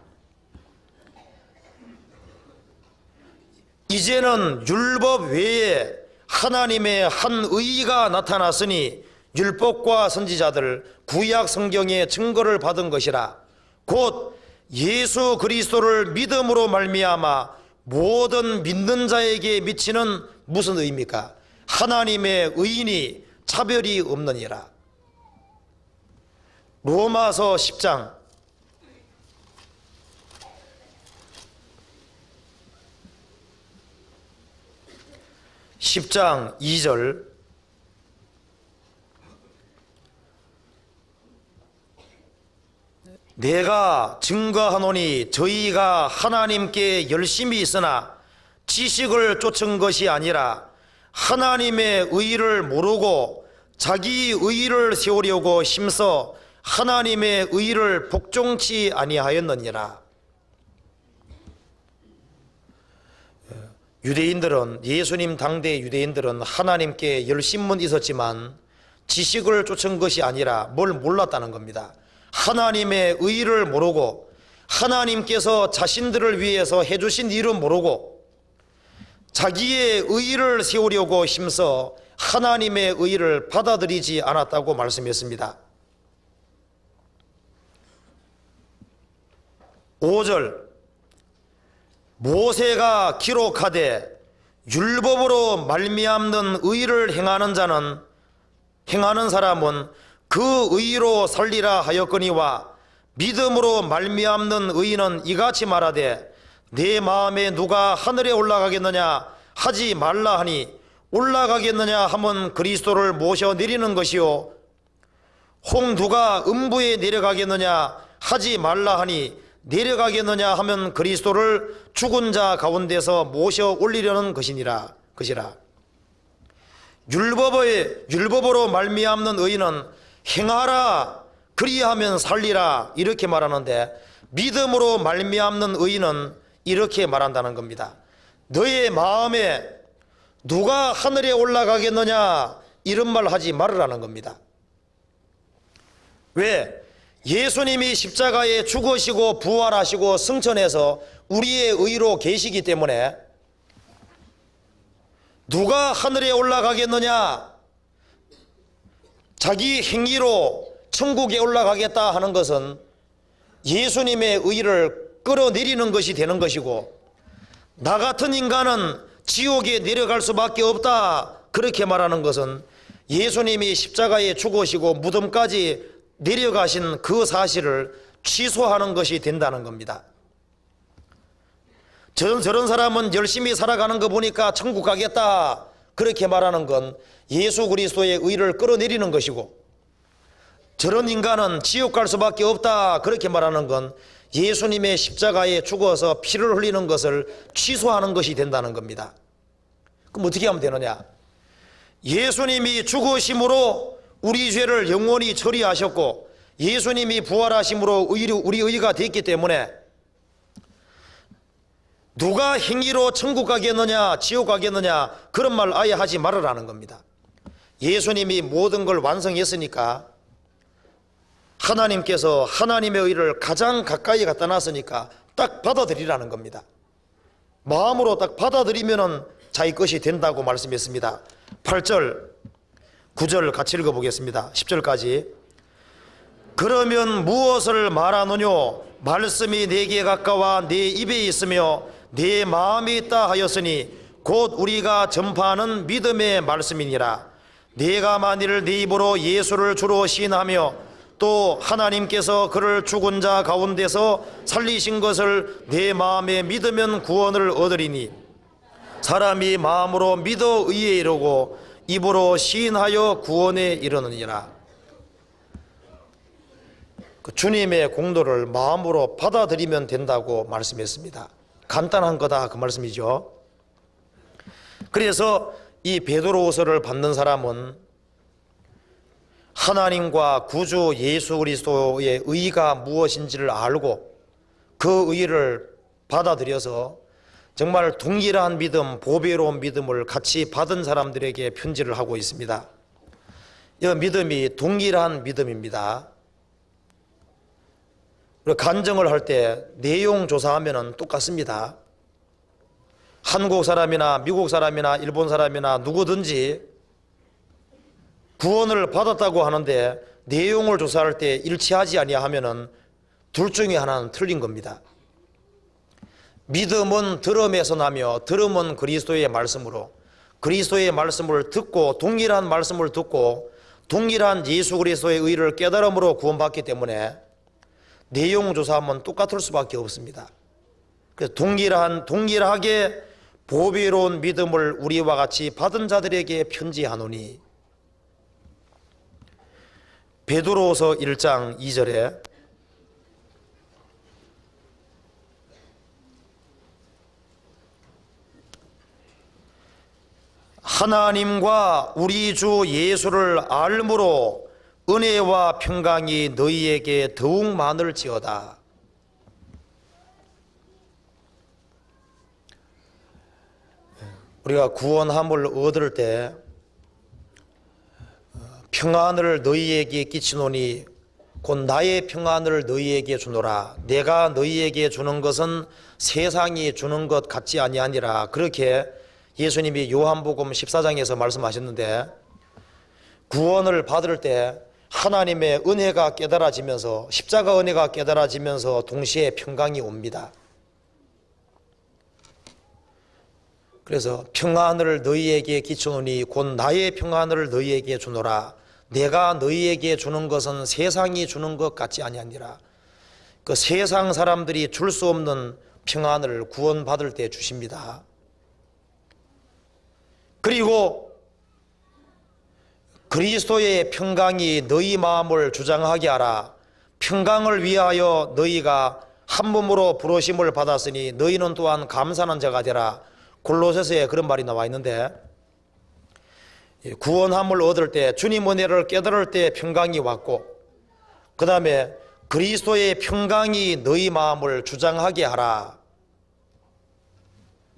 이제는 율법 외에 하나님의 한 의가 나타났으니 율법과 선지자들 구약 성경의 증거를 받은 것이라. 곧 예수 그리스도를 믿음으로 말미암아 모든 믿는 자에게 미치는 무슨 의입니까? 하나님의 의인이 차별이 없느니라. 로마서 10장 2절, 내가 증거하노니 저희가 하나님께 열심히 있으나 지식을 쫓은 것이 아니라 하나님의 의를 모르고 자기 의를 세우려고 힘써 하나님의 의를 복종치 아니하였느니라. 유대인들은, 예수님 당대 유대인들은 하나님께 열심은 있었지만 지식을 쫓은 것이 아니라 뭘 몰랐다는 겁니다. 하나님의 의를 모르고 하나님께서 자신들을 위해서 해주신 일을 모르고 자기의 의를 세우려고 힘써 하나님의 의를 받아들이지 않았다고 말씀했습니다. 5절, 모세가 기록하되 율법으로 말미암는 의를 행하는 사람은 그 의로 살리라 하였거니와 믿음으로 말미암는 의인은 이같이 말하되 내 마음에 누가 하늘에 올라가겠느냐 하지 말라 하니 올라가겠느냐 하면 그리스도를 모셔 내리는 것이요 혹 누가 음부에 내려가겠느냐 하지 말라 하니 내려가겠느냐 하면 그리스도를 죽은 자 가운데서 모셔 올리려는 것이라. 율법으로 말미암는 의인은 행하라 그리하면 살리라 이렇게 말하는데 믿음으로 말미암는 의인은 이렇게 말한다는 겁니다. 너의 마음에 누가 하늘에 올라가겠느냐 이런 말 하지 말으라는 겁니다. 왜? 예수님이 십자가에 죽으시고 부활하시고 승천해서 우리의 의로 계시기 때문에 누가 하늘에 올라가겠느냐? 자기 행위로 천국에 올라가겠다 하는 것은 예수님의 의를 끌어내리는 것이 되는 것이고, 나 같은 인간은 지옥에 내려갈 수밖에 없다 그렇게 말하는 것은 예수님이 십자가에 죽으시고 무덤까지 내려가신 그 사실을 취소하는 것이 된다는 겁니다. 저런 사람은 열심히 살아가는 거 보니까 천국 가겠다 그렇게 말하는 건 예수 그리스도의 의를 끌어내리는 것이고, 저런 인간은 지옥 갈 수밖에 없다 그렇게 말하는 건 예수님의 십자가에 죽어서 피를 흘리는 것을 취소하는 것이 된다는 겁니다. 그럼 어떻게 하면 되느냐? 예수님이 죽으심으로 우리 죄를 영원히 처리하셨고, 예수님이 부활하심으로 우리 의가 됐기 때문에 누가 행위로 천국 가겠느냐 지옥 가겠느냐 그런 말 아예 하지 말으라는 겁니다. 예수님이 모든 걸 완성했으니까, 하나님께서 하나님의 의를 가장 가까이 갖다 놨으니까 딱 받아들이라는 겁니다. 마음으로 딱 받아들이면은 자기 것이 된다고 말씀했습니다. 8절 9절 같이 읽어보겠습니다. 10절까지. 그러면 무엇을 말하느뇨? 말씀이 내게 가까워 내 입에 있으며 내 마음에 있다 하였으니 곧 우리가 전파하는 믿음의 말씀이니라. 내가 만일 네 입으로 예수를 주로 시인하며 또 하나님께서 그를 죽은 자 가운데서 살리신 것을 내 마음에 믿으면 구원을 얻으리니, 사람이 마음으로 믿어 의에 이르고 입으로 시인하여 구원에 이르느니라. 주님의 공로를 마음으로 받아들이면 된다고 말씀했습니다. 간단한 거다 그 말씀이죠. 그래서 이 베드로후서를 받는 사람은 하나님과 구주 예수 그리스도의 의가 무엇인지를 알고 그 의를 받아들여서 정말 동일한 믿음, 보배로운 믿음을 같이 받은 사람들에게 편지를 하고 있습니다. 이 믿음이 동일한 믿음입니다. 간증을 할 때 내용 조사하면 똑같습니다. 한국 사람이나 미국 사람이나 일본 사람이나 누구든지 구원을 받았다고 하는데 내용을 조사할 때 일치하지 아니하면은 둘 중에 하나는 틀린 겁니다. 믿음은 들음에서 나며 들음은 그리스도의 말씀으로, 그리스도의 말씀을 듣고 동일한 말씀을 듣고 동일한 예수 그리스도의 의를 깨달음으로 구원받기 때문에 내용 조사하면 똑같을 수밖에 없습니다. 그래서 동일하게 보배로운 믿음을 우리와 같이 받은 자들에게 편지하노니, 베드로후서 1장 2절에 하나님과 우리 주 예수를 알므로 은혜와 평강이 너희에게 더욱 많을지어다. 우리가 구원함을 얻을 때 평안을 너희에게 끼치노니 곧 나의 평안을 너희에게 주노라. 내가 너희에게 주는 것은 세상이 주는 것 같지 아니하니라. 그렇게 예수님이 요한복음 14장에서 말씀하셨는데, 구원을 받을 때 하나님의 은혜가 깨달아지면서, 십자가 은혜가 깨달아지면서 동시에 평강이 옵니다. 그래서 평안을 너희에게 끼치노니 곧 나의 평안을 너희에게 주노라. 내가 너희에게 주는 것은 세상이 주는 것 같지 아니하니라. 그 세상 사람들이 줄 수 없는 평안을 구원받을 때 주십니다. 그리고 그리스도의 평강이 너희 마음을 주장하게 하라. 평강을 위하여 너희가 한 몸으로 부르심을 받았으니 너희는 또한 감사하는 자가 되라. 골로새서에 그런 말이 나와 있는데, 구원함을 얻을 때 주님 은혜를 깨달을 때 평강이 왔고, 그 다음에 그리스도의 평강이 너희 마음을 주장하게 하라.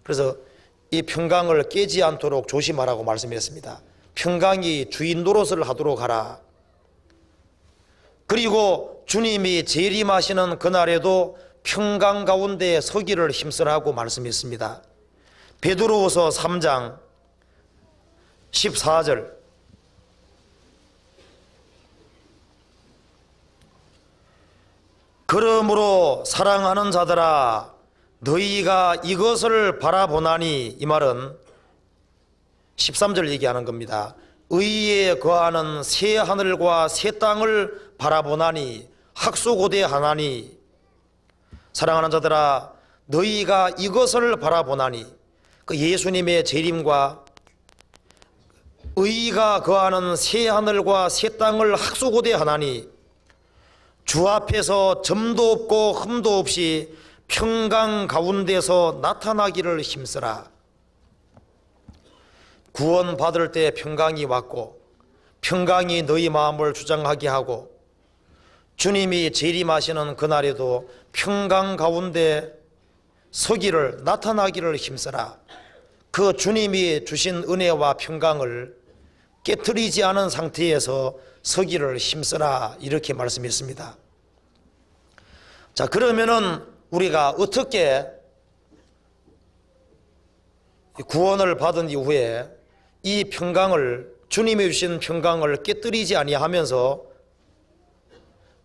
그래서 이 평강을 깨지 않도록 조심하라고 말씀했습니다. 평강이 주인 노릇을 하도록 하라. 그리고 주님이 재림하시는 그날에도 평강 가운데 서기를 힘쓰라고 말씀했습니다. 베드로후서 3장 14절. 그러므로 사랑하는 자들아 너희가 이것을 바라보나니, 이 말은 13절 얘기하는 겁니다. 의에 거하는 새 하늘과 새 땅을 바라보나니 학수고대하나니, 사랑하는 자들아 너희가 이것을 바라보나니, 그 예수님의 재림과 의가 거하는 새 하늘과 새 땅을 학수고대하나니, 주 앞에서 점도 없고 흠도 없이 평강 가운데서 나타나기를 힘쓰라. 구원 받을 때 평강이 왔고 평강이 너희 마음을 주장하게 하고, 주님이 재림하시는 그날에도 평강 가운데 서기를, 나타나기를 힘쓰라. 그 주님이 주신 은혜와 평강을 깨트리지 않은 상태에서 서기를 힘쓰라, 이렇게 말씀했습니다. 자, 그러면은 우리가 어떻게 구원을 받은 이후에 이 평강을, 주님이 주신 평강을 깨뜨리지 아니하면서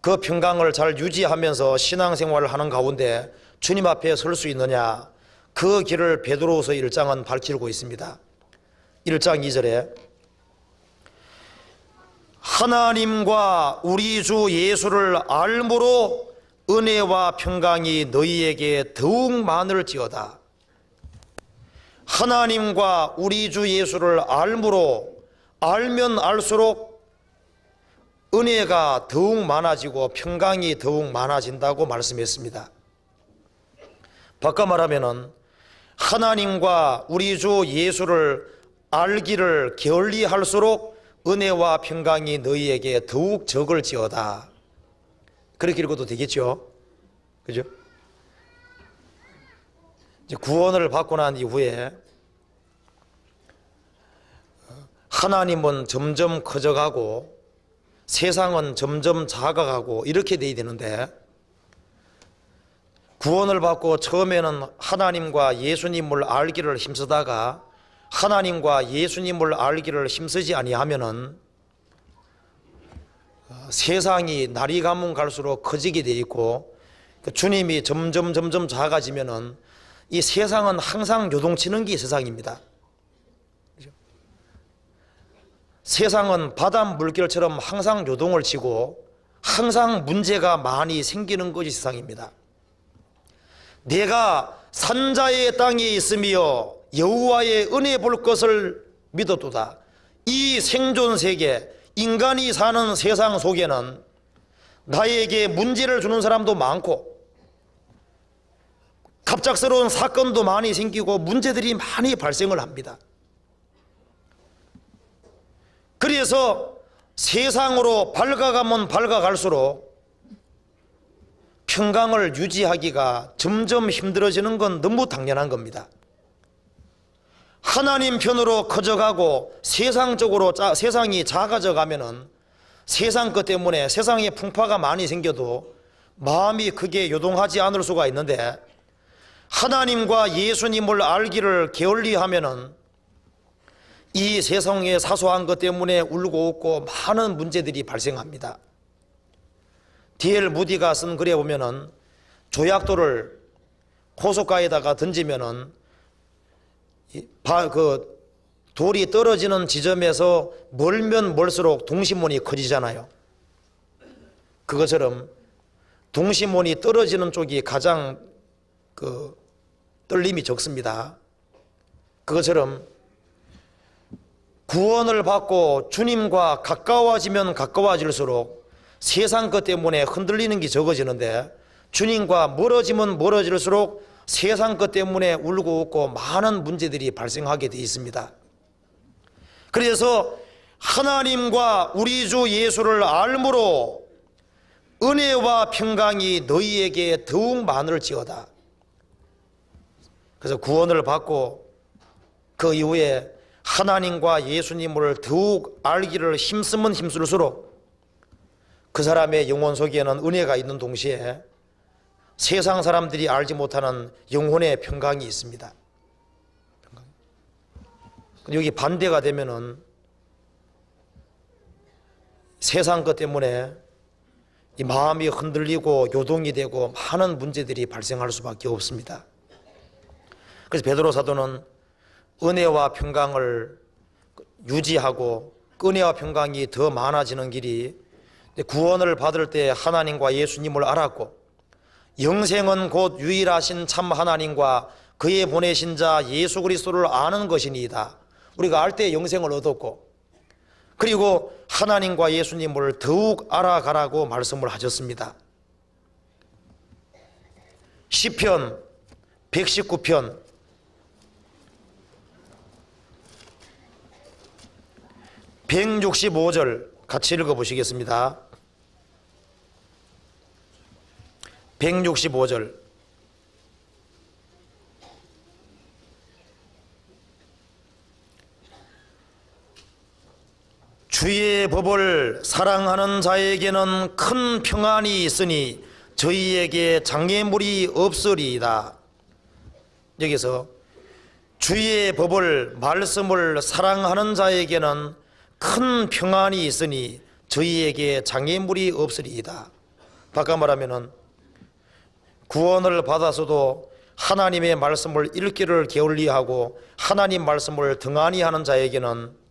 그 평강을 잘 유지하면서 신앙생활을 하는 가운데 주님 앞에 설 수 있느냐, 그 길을 베드로후서 1장은 밝히고 있습니다. 1장 2절에 하나님과 우리 주 예수를 알므로 은혜와 평강이 너희에게 더욱 많을지어다. 하나님과 우리 주 예수를 알므로, 알면 알수록 은혜가 더욱 많아지고 평강이 더욱 많아진다고 말씀했습니다. 바꿔 말하면은 하나님과 우리 주 예수를 알기를 게을리할수록 은혜와 평강이 너희에게 더욱 적을지어다. 그렇게 읽어도 되겠죠? 그죠? 이제 구원을 받고 난 이후에 하나님은 점점 커져가고 세상은 점점 작아가고 이렇게 돼야 되는데, 구원을 받고 처음에는 하나님과 예수님을 알기를 힘쓰다가 하나님과 예수님을 알기를 힘쓰지 아니하면은 세상이 날이 가면 갈수록 커지게 돼 있고, 주님이 점점 작아지면은 이 세상은 항상 요동치는 게 세상입니다. 세상은 바닷 물결처럼 항상 요동을 치고 항상 문제가 많이 생기는 것이 세상입니다. 내가 산자의 땅에 있으며 여호와의 은혜 볼 것을 믿었도다. 이 생존 세계, 인간이 사는 세상 속에는 나에게 문제를 주는 사람도 많고 갑작스러운 사건도 많이 생기고 문제들이 많이 발생을 합니다. 그래서 세상으로 밝아가면 밝아갈수록 평강을 유지하기가 점점 힘들어지는 건 너무 당연한 겁니다. 하나님 편으로 커져가고 세상이 작아져 가면은 세상 것 때문에 세상에 풍파가 많이 생겨도 마음이 크게 요동하지 않을 수가 있는데, 하나님과 예수님을 알기를 게을리하면은 이 세상의 사소한 것 때문에 울고 웃고 많은 문제들이 발생합니다. D.L. 무디가 쓴 글에 보면은 조약돌을 호숫가에다가 던지면은 그 돌이 떨어지는 지점에서 멀면 멀수록 동심원이 커지잖아요. 그것처럼 동심원이 떨어지는 쪽이 가장 그 떨림이 적습니다. 그것처럼 구원을 받고 주님과 가까워지면 가까워질수록 세상 것 때문에 흔들리는 게 적어지는데, 주님과 멀어지면 멀어질수록 세상 것 때문에 울고 웃고 많은 문제들이 발생하게 되어 있습니다. 그래서 하나님과 우리 주 예수를 알므로 은혜와 평강이 너희에게 더욱 많을지어다. 그래서 구원을 받고 그 이후에 하나님과 예수님을 더욱 알기를 힘쓰면 힘쓸수록 그 사람의 영혼 속에는 은혜가 있는 동시에 세상 사람들이 알지 못하는 영혼의 평강이 있습니다. 여기 반대가 되면은 세상 것 때문에 이 마음이 흔들리고 요동이 되고 많은 문제들이 발생할 수밖에 없습니다. 그래서 베드로 사도는 은혜와 평강을 유지하고 은혜와 평강이 더 많아지는 길이 구원을 받을 때 하나님과 예수님을 알았고 영생은 곧 유일하신 참 하나님과 그의 보내신 자 예수 그리스도를 아는 것이니이다. 우리가 알 때 영생을 얻었고 그리고 하나님과 예수님을 더욱 알아가라고 말씀을 하셨습니다. 시편 119편 165절 같이 읽어보시겠습니다. 165절 주의 법을 사랑하는 자에게는 큰 평안이 있으니 저희에게 장애물이 없으리이다. 여기서 주의 법을 말씀을 사랑하는 자에게는 큰 평안이 있으니 저희에게 장애물이 없으리이다. 바꿔 말하면은 구원을 받아서도 하나님의 말씀을 읽기를 게을리하고 하나님 말씀을 등한히 하는 자에게는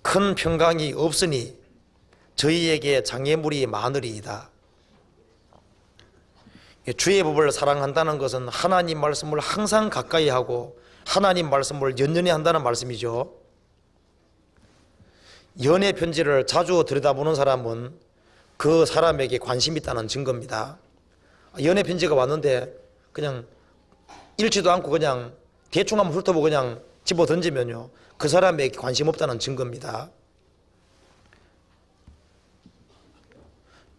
큰 평강이 없으니 저희에게 장애물이 많으리이다. 주의 법을 사랑한다는 것은 하나님 말씀을 항상 가까이 하고 하나님 말씀을 연연히 한다는 말씀이죠. 연애 편지를 자주 들여다보는 사람은 그 사람에게 관심이 있다는 증거입니다. 연애 편지가 왔는데 그냥 읽지도 않고 그냥 대충 한번 훑어보고 그냥 집어 던지면요, 그 사람에게 관심 없다는 증거입니다.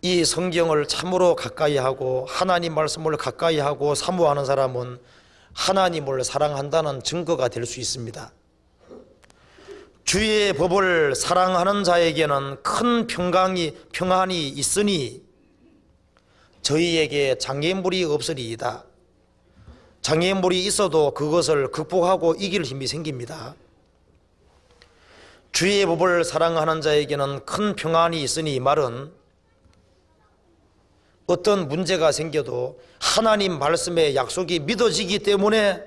이 성경을 참으로 가까이 하고 하나님 말씀을 가까이 하고 사모하는 사람은 하나님을 사랑한다는 증거가 될 수 있습니다. 주의 법을 사랑하는 자에게는 큰 평안이 있으니 저희에게 장애물이 없으리이다. 장애물이 있어도 그것을 극복하고 이길 힘이 생깁니다. 주의 법을 사랑하는 자에게는 큰 평안이 있으니 이 말은 어떤 문제가 생겨도 하나님 말씀의 약속이 믿어지기 때문에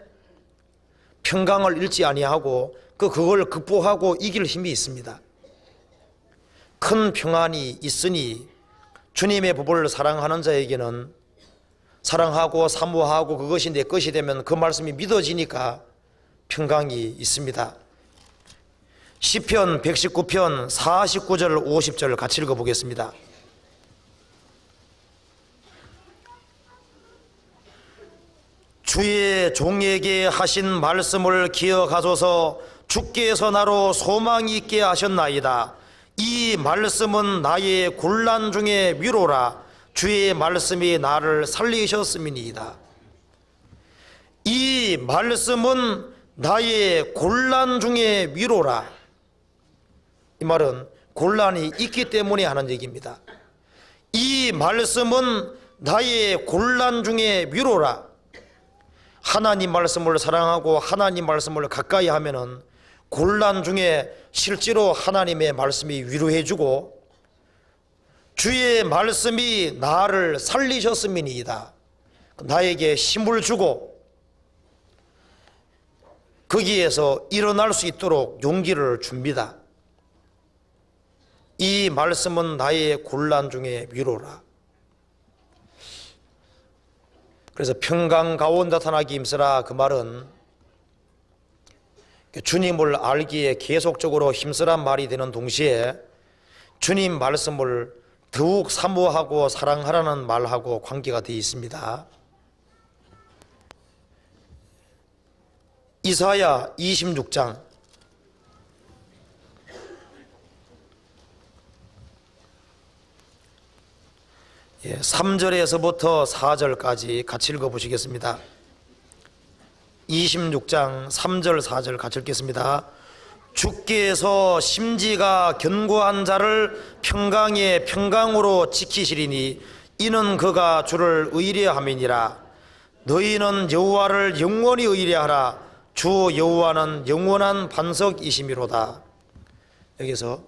평강을 잃지 아니하고 그걸 극복하고 이길 힘이 있습니다. 큰 평안이 있으니 주님의 법을 사랑하는 자에게는 사랑하고 사모하고 그것이 내 것이 되면 그 말씀이 믿어지니까 평강이 있습니다. 시편 119편 49절 50절 같이 읽어보겠습니다. 주의 종에게 하신 말씀을 기억하소서. 주께서 나로 소망이 있게 하셨나이다. 이 말씀은 나의 곤란 중에 위로라. 주의 말씀이 나를 살리셨음이니이다. 이 말씀은 나의 곤란 중에 위로라. 이 말은 곤란이 있기 때문에 하는 얘기입니다. 이 말씀은 나의 곤란 중에 위로라. 하나님 말씀을 사랑하고 하나님 말씀을 가까이 하면은 곤란 중에 실제로 하나님의 말씀이 위로해주고 주의 말씀이 나를 살리셨음이니이다. 나에게 힘을 주고 거기에서 일어날 수 있도록 용기를 줍니다. 이 말씀은 나의 곤란 중에 위로라. 그래서 평강 가운데 나타나기 힘쓰라, 그 말은 주님을 알기에 계속적으로 힘쓰란 말이 되는 동시에 주님 말씀을 더욱 사모하고 사랑하라는 말하고 관계가 되어 있습니다. 이사야 26장 3절에서부터 4절까지 같이 읽어보시겠습니다. 26장 3절 4절 같이 읽겠습니다. 주께서 심지가 견고한 자를 평강의 평강으로 지키시리니 이는 그가 주를 의뢰함이니라. 너희는 여호와를 영원히 의뢰하라. 주 여호와는 영원한 반석이시미로다. 여기서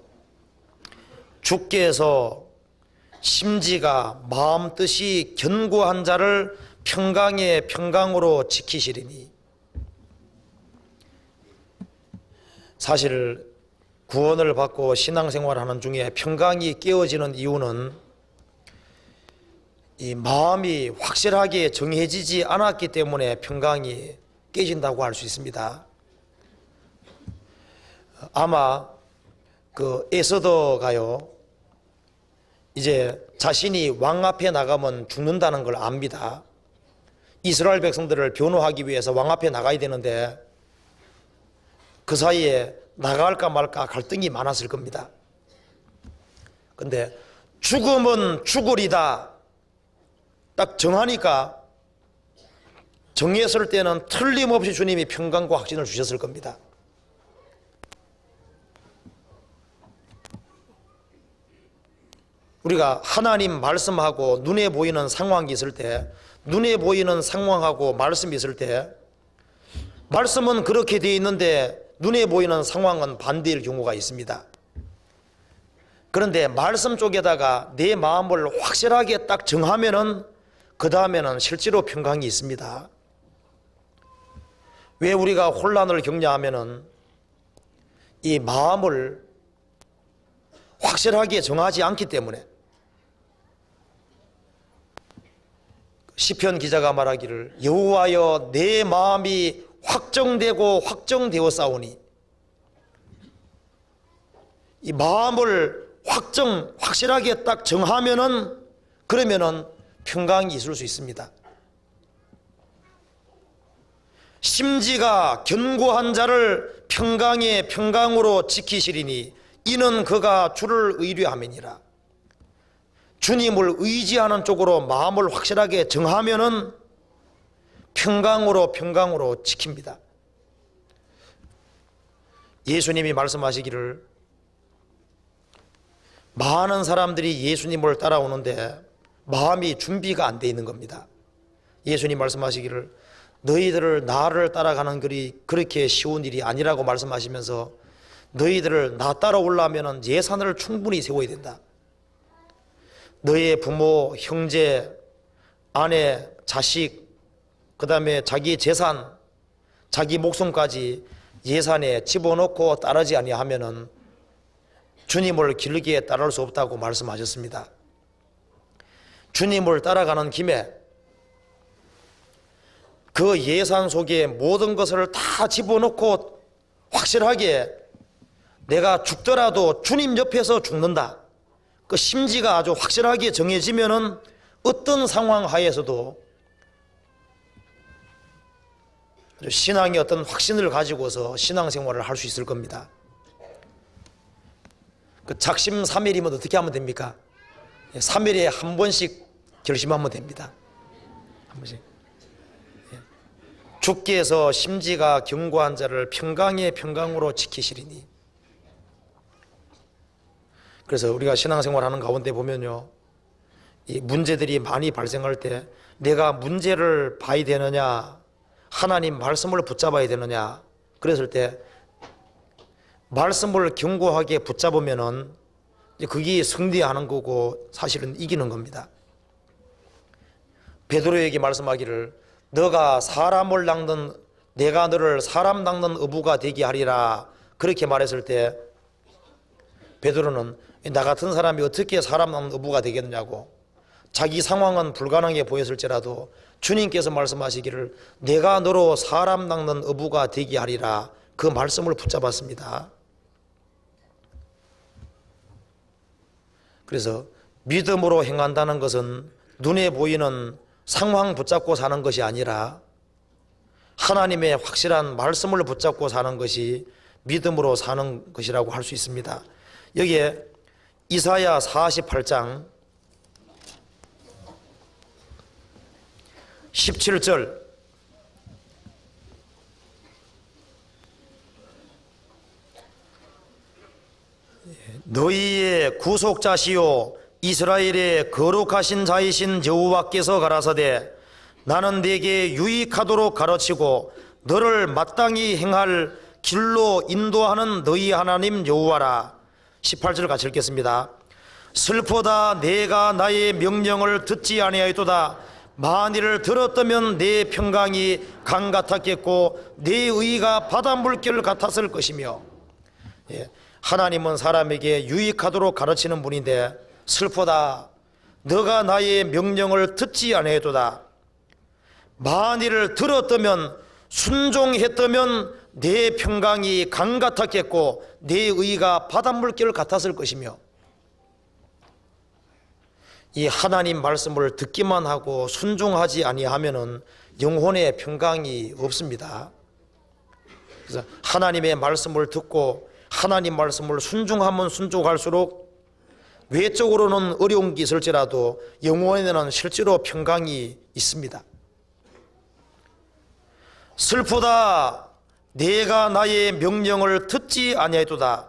주께서 심지가 마음 뜻이 견고한 자를 평강의 평강으로 지키시리니. 사실 구원을 받고 신앙생활하는 중에 평강이 깨어지는 이유는 이 마음이 확실하게 정해지지 않았기 때문에 평강이 깨진다고 할 수 있습니다. 아마 그 에서더가요, 이제 자신이 왕 앞에 나가면 죽는다는 걸 압니다. 이스라엘 백성들을 변호하기 위해서 왕 앞에 나가야 되는데 그 사이에 나갈까 말까 갈등이 많았을 겁니다. 근데 죽음은 죽으리다 딱 정하니까, 정했을 때는 틀림없이 주님이 평강과 확신을 주셨을 겁니다. 우리가 하나님 말씀하고 눈에 보이는 상황이 있을 때, 눈에 보이는 상황하고 말씀이 있을 때, 말씀은 그렇게 되어 있는데 눈에 보이는 상황은 반대일 경우가 있습니다. 그런데 말씀 쪽에다가 내 마음을 확실하게 딱 정하면은 그 다음에는 실제로 평강이 있습니다. 왜 우리가 혼란을 겪냐하면은 이 마음을 확실하게 정하지 않기 때문에. 시편 기자가 말하기를 여호와여 내 마음이 확정되고 확정되었사오니, 이 마음을 확실하게 딱 정하면은, 그러면은 평강이 있을 수 있습니다. 심지가 견고한 자를 평강의 평강으로 지키시리니 이는 그가 주를 의뢰함이니라. 주님을 의지하는 쪽으로 마음을 확실하게 정하면은 평강으로 지킵니다. 예수님이 말씀하시기를 많은 사람들이 예수님을 따라오는데 마음이 준비가 안 돼 있는 겁니다. 예수님 말씀하시기를 너희들을 나를 따라가는 길이 그렇게 쉬운 일이 아니라고 말씀하시면서 너희들을 나 따라오려면 예산을 충분히 세워야 된다. 너의 부모, 형제, 아내, 자식, 그 다음에 자기 재산, 자기 목숨까지 예산에 집어넣고 따르지 아니하면은 주님을 길게 따를 수 없다고 말씀하셨습니다. 주님을 따라가는 김에 그 예산 속에 모든 것을 다 집어넣고 확실하게 내가 죽더라도 주님 옆에서 죽는다, 그 심지가 아주 확실하게 정해지면은 어떤 상황 하에서도 신앙의 어떤 확신을 가지고서 신앙생활을 할 수 있을 겁니다. 그 작심 삼일이면 어떻게 하면 됩니까? 3일에 한 번씩 결심하면 됩니다. 한 번씩. 주께서 심지가 견고한 자를 평강의 평강으로 지키시리니. 그래서 우리가 신앙생활하는 가운데 보면요, 이 문제들이 많이 발생할 때 내가 문제를 봐야 되느냐, 하나님 말씀을 붙잡아야 되느냐, 그랬을 때 말씀을 견고하게 붙잡으면은 그게 승리하는 거고 사실은 이기는 겁니다. 베드로에게 말씀하기를 너가 사람을 낚는, 내가 너를 사람 낚는 어부가 되게 하리라, 그렇게 말했을 때 베드로는 나 같은 사람이 어떻게 사람 낚는 어부가 되겠느냐고, 자기 상황은 불가능해 보였을지라도 주님께서 말씀하시기를 내가 너로 사람 낚는 어부가 되게 하리라, 그 말씀을 붙잡았습니다. 그래서 믿음으로 행한다는 것은 눈에 보이는 상황 붙잡고 사는 것이 아니라 하나님의 확실한 말씀을 붙잡고 사는 것이 믿음으로 사는 것이라고 할 수 있습니다. 여기에 이사야 48장 17절, 너희의 구속자시요 이스라엘의 거룩하신 자이신 여호와께서 가라사대 나는 네게 유익하도록 가르치고 너를 마땅히 행할 길로 인도하는 너희 하나님 여호와라. 18절 같이 읽겠습니다. 슬프다 내가 나의 명령을 듣지 아니하였도다. 만일 들었다면 내 평강이 강 같았겠고 내 의가 바다 물결 같았을 것이며. 하나님은 사람에게 유익하도록 가르치는 분인데 슬프다 너가 나의 명령을 듣지 아니하였도다. 만일 들었다면 순종했다면 내 평강이 강 같았겠고 내 의가 바닷물결 같았을 것이며. 이 하나님 말씀을 듣기만 하고 순종하지 아니하면은 영혼의 평강이 없습니다. 그래서 하나님의 말씀을 듣고 하나님 말씀을 순종하면 순종할수록 외적으로는 어려운 게 있을지라도 영혼에는 실제로 평강이 있습니다. 슬프다 내가 나의 명령을 듣지 아니하였도다.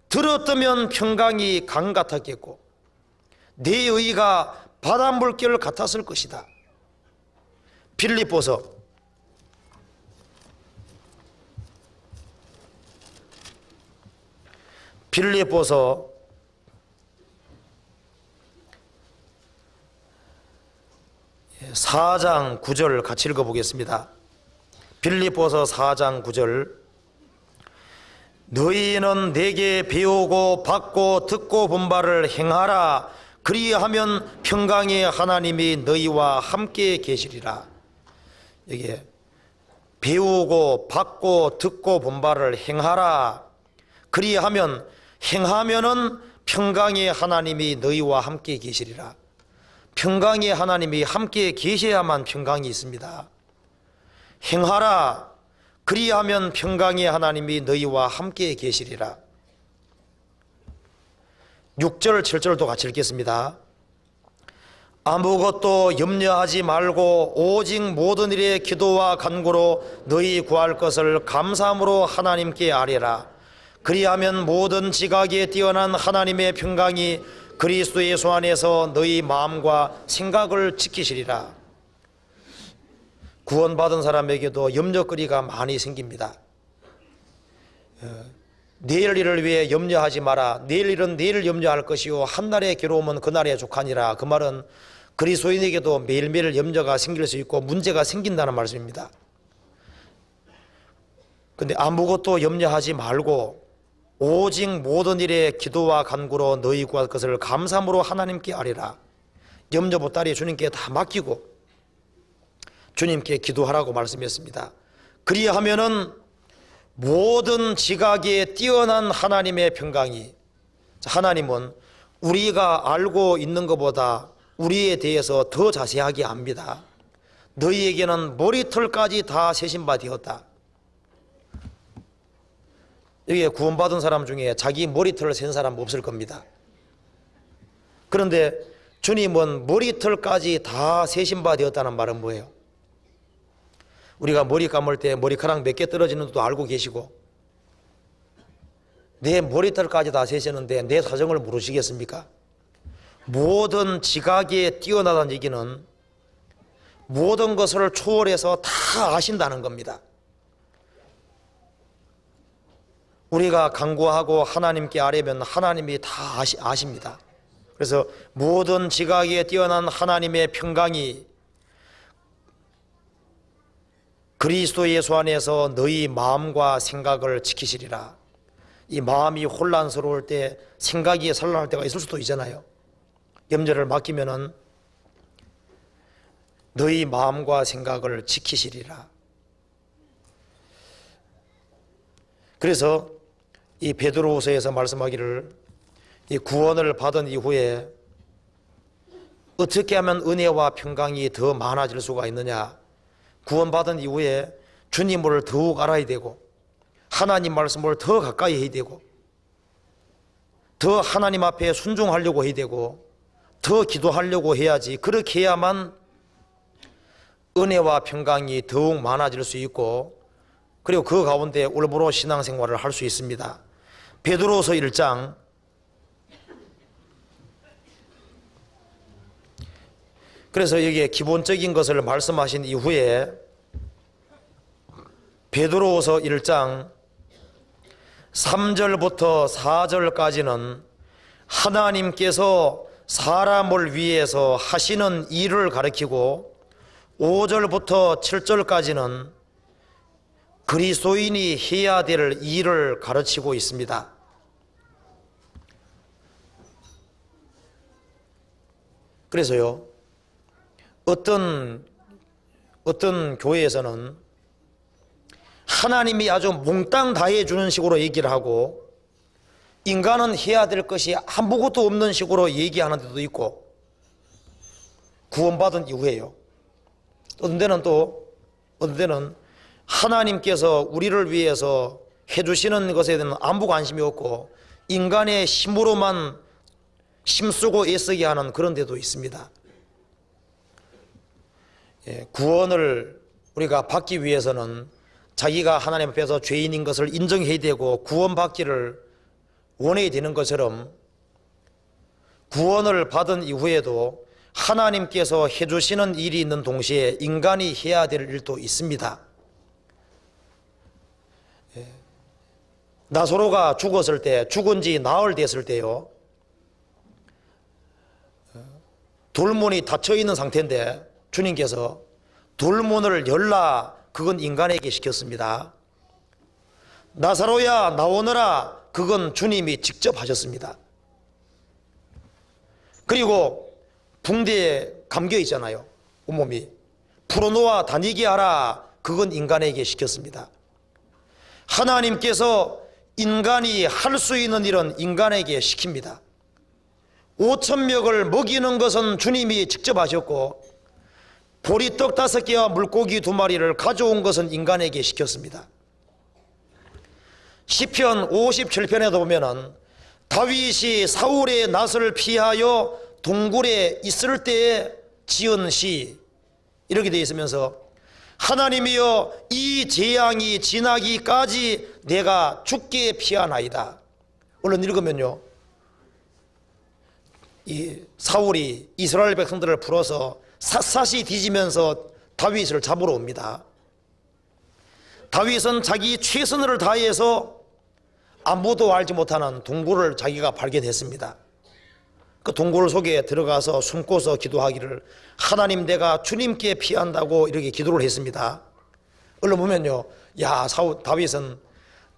들었다면 평강이 강 같았겠고 내 의가 바닷물결 같았을 것이다. 빌립보서 4장 9절 같이 읽어보겠습니다. 빌립보서 4장 9절. 너희는 내게 배우고 받고 듣고 본 바를 행하라. 그리하면 평강의 하나님이 너희와 함께 계시리라. 여기에 배우고 받고 듣고 본 바를 행하라. 그리하면 행하면은 평강의 하나님이 너희와 함께 계시리라. 평강의 하나님이 함께 계셔야만 평강이 있습니다. 행하라. 그리하면 평강의 하나님이 너희와 함께 계시리라. 6절 7절도 같이 읽겠습니다. 아무것도 염려하지 말고 오직 모든 일에 기도와 간구로 너희 구할 것을 감사함으로 하나님께 아뢰라. 그리하면 모든 지각에 뛰어난 하나님의 평강이 그리스도 예수 안에서 너희 마음과 생각을 지키시리라. 구원받은 사람에게도 염려거리가 많이 생깁니다. 내일 일을 위해 염려하지 마라. 내일 일은 내일 염려할 것이요 한날의 괴로움은 그날의 족하니라. 그 말은 그리스도인에게도 매일매일 염려가 생길 수 있고 문제가 생긴다는 말씀입니다. 그런데 아무것도 염려하지 말고 오직 모든 일에 기도와 간구로 너희 구할 것을 감사함으로 하나님께 아뢰라. 염려 보따리 주님께 다 맡기고 주님께 기도하라고 말씀했습니다. 그리하면은 모든 지각에 뛰어난 하나님의 평강이, 하나님은 우리가 알고 있는 것보다 우리에 대해서 더 자세하게 압니다. 너희에게는 머리털까지 다 세신 바 되었다. 여기에 구원받은 사람 중에 자기 머리털을 센 사람 없을 겁니다. 그런데 주님은 머리털까지 다 세신 바 되었다는 말은 뭐예요? 우리가 머리 감을 때 머리카락 몇 개 떨어지는 것도 알고 계시고 내 머리털까지 다 세셨는데 내 사정을 모르시겠습니까? 모든 지각에 뛰어나다는 얘기는 모든 것을 초월해서 다 아신다는 겁니다. 우리가 간구하고 하나님께 아뢰면 하나님이 다 아십니다. 그래서 모든 지각에 뛰어난 하나님의 평강이 그리스도 예수 안에서 너희 마음과 생각을 지키시리라. 이 마음이 혼란스러울 때 생각이 산란할 때가 있을 수도 있잖아요. 염려를 맡기면은 너희 마음과 생각을 지키시리라. 그래서 이 베드로후서에서 말씀하기를 이 구원을 받은 이후에 어떻게 하면 은혜와 평강이 더 많아질 수가 있느냐? 구원받은 이후에 주님을 더욱 알아야 되고 하나님 말씀을 더 가까이 해야 되고 더 하나님 앞에 순종하려고 해야 되고 더 기도하려고 해야지. 그렇게 해야만 은혜와 평강이 더욱 많아질 수 있고 그리고 그 가운데 올바로 신앙생활을 할 수 있습니다. 베드로서 1장 그래서 여기에 기본적인 것을 말씀하신 이후에 베드로후서 1장 3절부터 4절까지는 하나님께서 사람을 위해서 하시는 일을 가리키고 5절부터 7절까지는 그리스도인이 해야 될 일을 가르치고 있습니다. 그래서요, 어떤 교회에서는 하나님이 아주 몽땅 다 해주는 식으로 얘기를 하고 인간은 해야 될 것이 아무것도 없는 식으로 얘기하는 데도 있고, 구원받은 이후에요. 어떤 데는 하나님께서 우리를 위해서 해주시는 것에 대한 아무 관심이 없고 인간의 힘으로만 힘쓰고 애쓰게 하는 그런 데도 있습니다. 구원을 우리가 받기 위해서는 자기가 하나님 앞에서 죄인인 것을 인정해야 되고 구원받기를 원해야 되는 것처럼, 구원을 받은 이후에도 하나님께서 해주시는 일이 있는 동시에 인간이 해야 될 일도 있습니다. 나사로가 죽었을 때, 죽은 지 나흘 됐을 때요, 돌문이 닫혀 있는 상태인데 주님께서 돌문을 열라, 그건 인간에게 시켰습니다. 나사로야 나오너라, 그건 주님이 직접 하셨습니다. 그리고 붕대에 감겨 있잖아요, 온몸이. 풀어놓아 다니게 하라, 그건 인간에게 시켰습니다. 하나님께서 인간이 할 수 있는 일은 인간에게 시킵니다. 5,000명을 먹이는 것은 주님이 직접 하셨고, 보리떡 5개와 물고기 2마리를 가져온 것은 인간에게 시켰습니다. 시편 57편에도 보면은 다윗이 사울의 낫을 피하여 동굴에 있을 때에 지은 시, 이렇게 되어 있으면서 하나님이여 이 재앙이 지나기까지 내가 죽게 피하나이다. 얼른 읽으면요, 이 사울이 이스라엘 백성들을 풀어서 샅샅이 뒤지면서 다윗을 잡으러 옵니다. 다윗은 자기 최선을 다해서 아무도 알지 못하는 동굴을 자기가 발견했습니다. 그 동굴 속에 들어가서 숨고서 기도하기를, 하나님 내가 주님께 피한다고 이렇게 기도를 했습니다. 얼른 보면요, 야, 다윗은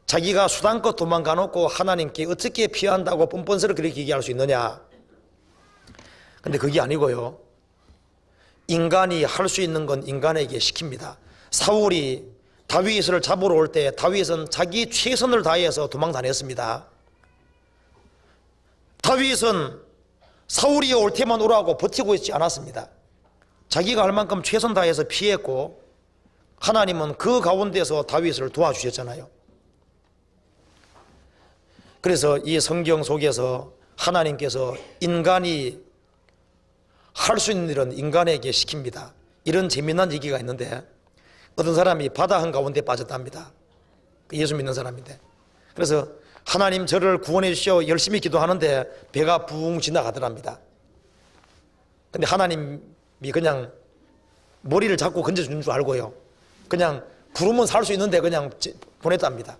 자기가 수단껏 도망가 놓고 하나님께 어떻게 피한다고 뻔뻔스럽게 그렇게 얘기할 수 있느냐. 근데 그게 아니고요, 인간이 할 수 있는 건 인간에게 시킵니다. 사울이 다윗을 잡으러 올 때 다윗은 자기 최선을 다해서 도망 다녔습니다. 다윗은 사울이 올 때만 오라고 버티고 있지 않았습니다. 자기가 할 만큼 최선 다해서 피했고, 하나님은 그 가운데서 다윗을 도와주셨잖아요. 그래서 이 성경 속에서 하나님께서 인간이 할 수 있는 일은 인간에게 시킵니다. 이런 재미난 얘기가 있는데, 어떤 사람이 바다 한가운데 빠졌답니다. 예수 믿는 사람인데. 그래서 하나님 저를 구원해 주시오 열심히 기도하는데 배가 붕 지나가더랍니다. 근데 하나님이 그냥 머리를 잡고 건져주는 줄 알고요, 그냥 부르면 살 수 있는데 그냥 보냈답니다.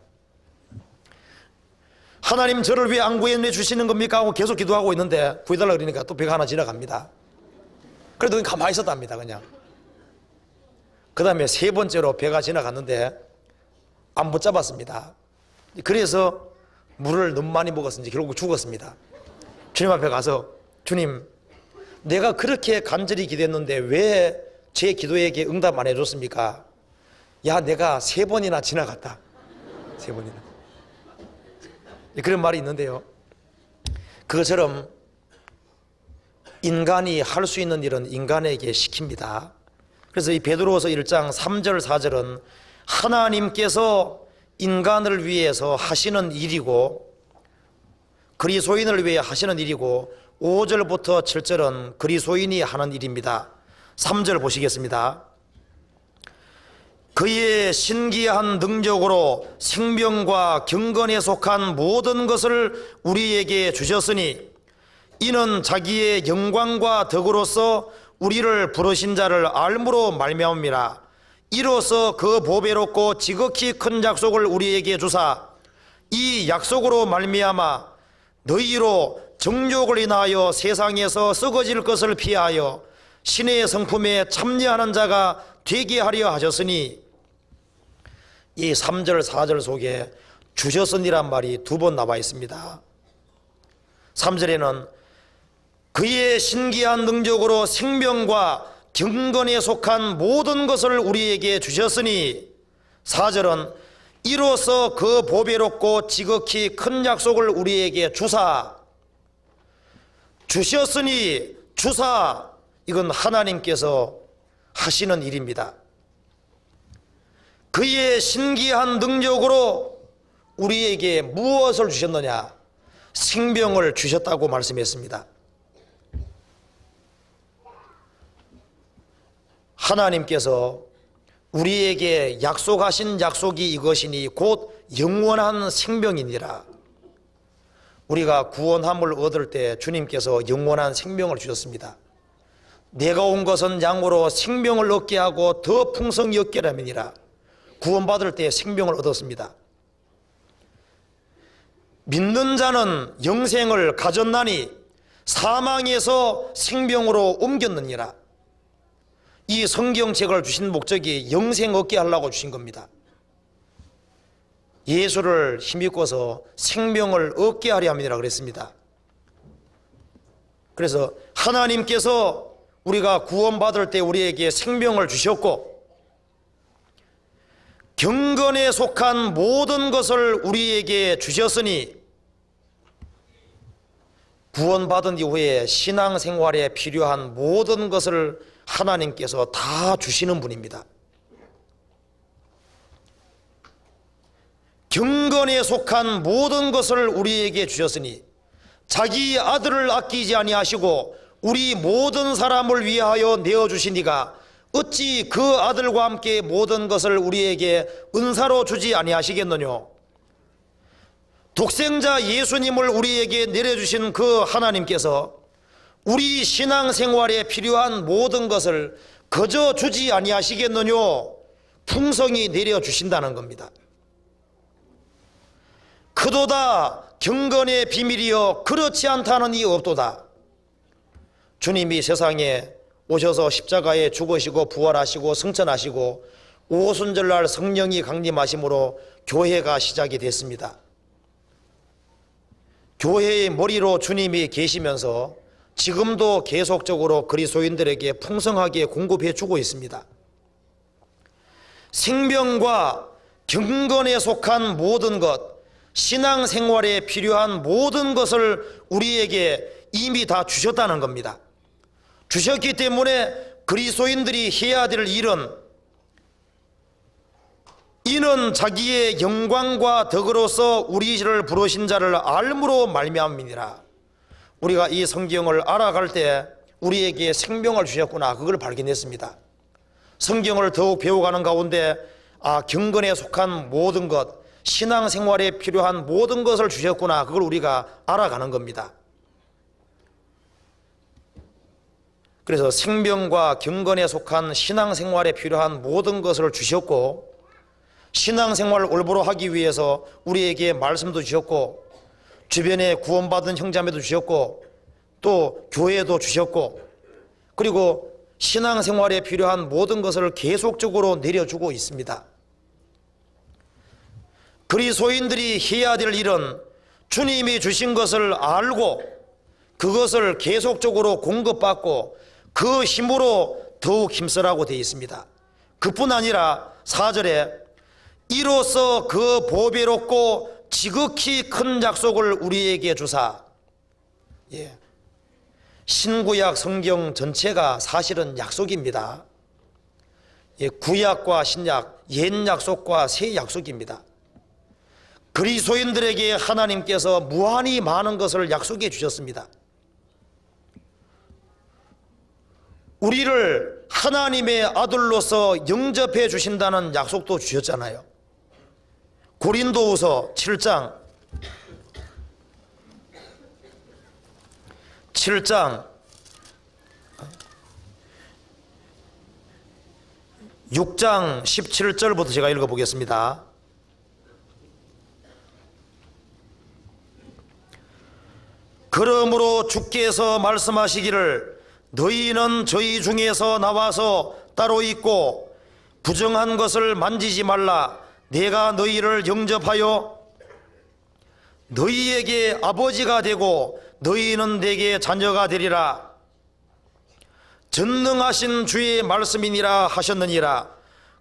하나님 저를 왜 안 구해 주시는 겁니까 하고 계속 기도하고 있는데 구해달라고 그러니까 또 배가 하나 지나갑니다. 그래도 가만히 있었답니다. 그냥. 그 다음에 3번째로 배가 지나갔는데 안 붙잡았습니다. 그래서 물을 너무 많이 먹었는지 결국 죽었습니다. 주님 앞에 가서, 주님 내가 그렇게 간절히 기도했는데 왜 제 기도에게 응답 안 해줬습니까? 야, 내가 3번이나 지나갔다. 3번이나. 그런 말이 있는데요, 그것처럼 인간이 할 수 있는 일은 인간에게 시킵니다. 그래서 이 베드로후서 1장 3절 4절은 하나님께서 인간을 위해서 하시는 일이고, 그리스도인을 위해 하시는 일이고, 5절부터 7절은 그리스도인이 하는 일입니다. 3절 보시겠습니다. 그의 신기한 능력으로 생명과 경건에 속한 모든 것을 우리에게 주셨으니 이는 자기의 영광과 덕으로서 우리를 부르신 자를 알므로 말미암음이라. 이로써 그 보배롭고 지극히 큰 약속을 우리에게 주사 이 약속으로 말미암아 너희로 정욕을 인하여 세상에서 썩어질 것을 피하여 신의 성품에 참여하는 자가 되게 하려 하셨으니, 이 3절 4절 속에 주셨으니란 말이 2번 나와 있습니다. 3절에는 그의 신기한 능력으로 생명과 경건에 속한 모든 것을 우리에게 주셨으니, 4절은 이로써 그 보배롭고 지극히 큰 약속을 우리에게 주사, 주셨으니, 주사, 이건 하나님께서 하시는 일입니다. 그의 신기한 능력으로 우리에게 무엇을 주셨느냐? 생명을 주셨다고 말씀했습니다. 하나님께서 우리에게 약속하신 약속이 이것이니 곧 영원한 생명이니라. 우리가 구원함을 얻을 때 주님께서 영원한 생명을 주셨습니다. 내가 온 것은 양으로 생명을 얻게 하고 더 풍성히 얻게 함이니라. 구원받을 때 생명을 얻었습니다. 믿는 자는 영생을 가졌나니 사망에서 생명으로 옮겼느니라. 이 성경책을 주신 목적이 영생 얻게 하려고 주신 겁니다. 예수를 힘입고서 생명을 얻게 하려 함이라 그랬습니다. 그래서 하나님께서 우리가 구원받을 때 우리에게 생명을 주셨고 경건에 속한 모든 것을 우리에게 주셨으니, 구원받은 이후에 신앙생활에 필요한 모든 것을 하나님께서 다 주시는 분입니다. 경건에 속한 모든 것을 우리에게 주셨으니, 자기 아들을 아끼지 아니하시고 우리 모든 사람을 위하여 내어주시니가 어찌 그 아들과 함께 모든 것을 우리에게 은사로 주지 아니하시겠느뇨. 독생자 예수님을 우리에게 내려주신 그 하나님께서 우리 신앙생활에 필요한 모든 것을 거저 주지 아니하시겠느뇨. 풍성히 내려주신다는 겁니다. 그도다 경건의 비밀이여 그렇지 않다는 이 없도다. 주님이 세상에 오셔서 십자가에 죽으시고 부활하시고 승천하시고 오순절날 성령이 강림하심으로 교회가 시작이 됐습니다. 교회의 머리로 주님이 계시면서 지금도 계속적으로 그리스도인들에게 풍성하게 공급해 주고 있습니다. 생명과 경건에 속한 모든 것, 신앙생활에 필요한 모든 것을 우리에게 이미 다 주셨다는 겁니다. 주셨기 때문에 그리스도인들이 해야 될 일은 이는 자기의 영광과 덕으로서 우리를 부르신 자를 알므로 말미암이니라. 우리가 이 성경을 알아갈 때 우리에게 생명을 주셨구나, 그걸 발견했습니다. 성경을 더욱 배워가는 가운데 경건에 속한 모든 것, 신앙생활에 필요한 모든 것을 주셨구나, 그걸 우리가 알아가는 겁니다. 그래서 생명과 경건에 속한 신앙생활에 필요한 모든 것을 주셨고, 신앙생활을 올바로 하기 위해서 우리에게 말씀도 주셨고, 주변에 구원받은 형제자매도 주셨고, 또 교회도 주셨고, 그리고 신앙생활에 필요한 모든 것을 계속적으로 내려주고 있습니다. 그리스도인들이 해야 될 일은 주님이 주신 것을 알고 그것을 계속적으로 공급받고 그 힘으로 더욱 힘쓰라고 되어 있습니다. 그뿐 아니라 4절에 이로써 그 보배롭고 지극히 큰 약속을 우리에게 주사. 신구약 성경 전체가 사실은 약속입니다. 구약과 신약, 옛 약속과 새 약속입니다. 그리스도인들에게 하나님께서 무한히 많은 것을 약속해 주셨습니다. 우리를 하나님의 아들로서 영접해 주신다는 약속도 주셨잖아요. 고린도후서 7장 7장 6장 17절부터 제가 읽어보겠습니다. 그러므로 주께서 말씀하시기를 너희는 저희 중에서 나와서 따로 있고 부정한 것을 만지지 말라. 내가 너희를 영접하여 너희에게 아버지가 되고 너희는 내게 자녀가 되리라. 전능하신 주의 말씀이니라 하셨느니라.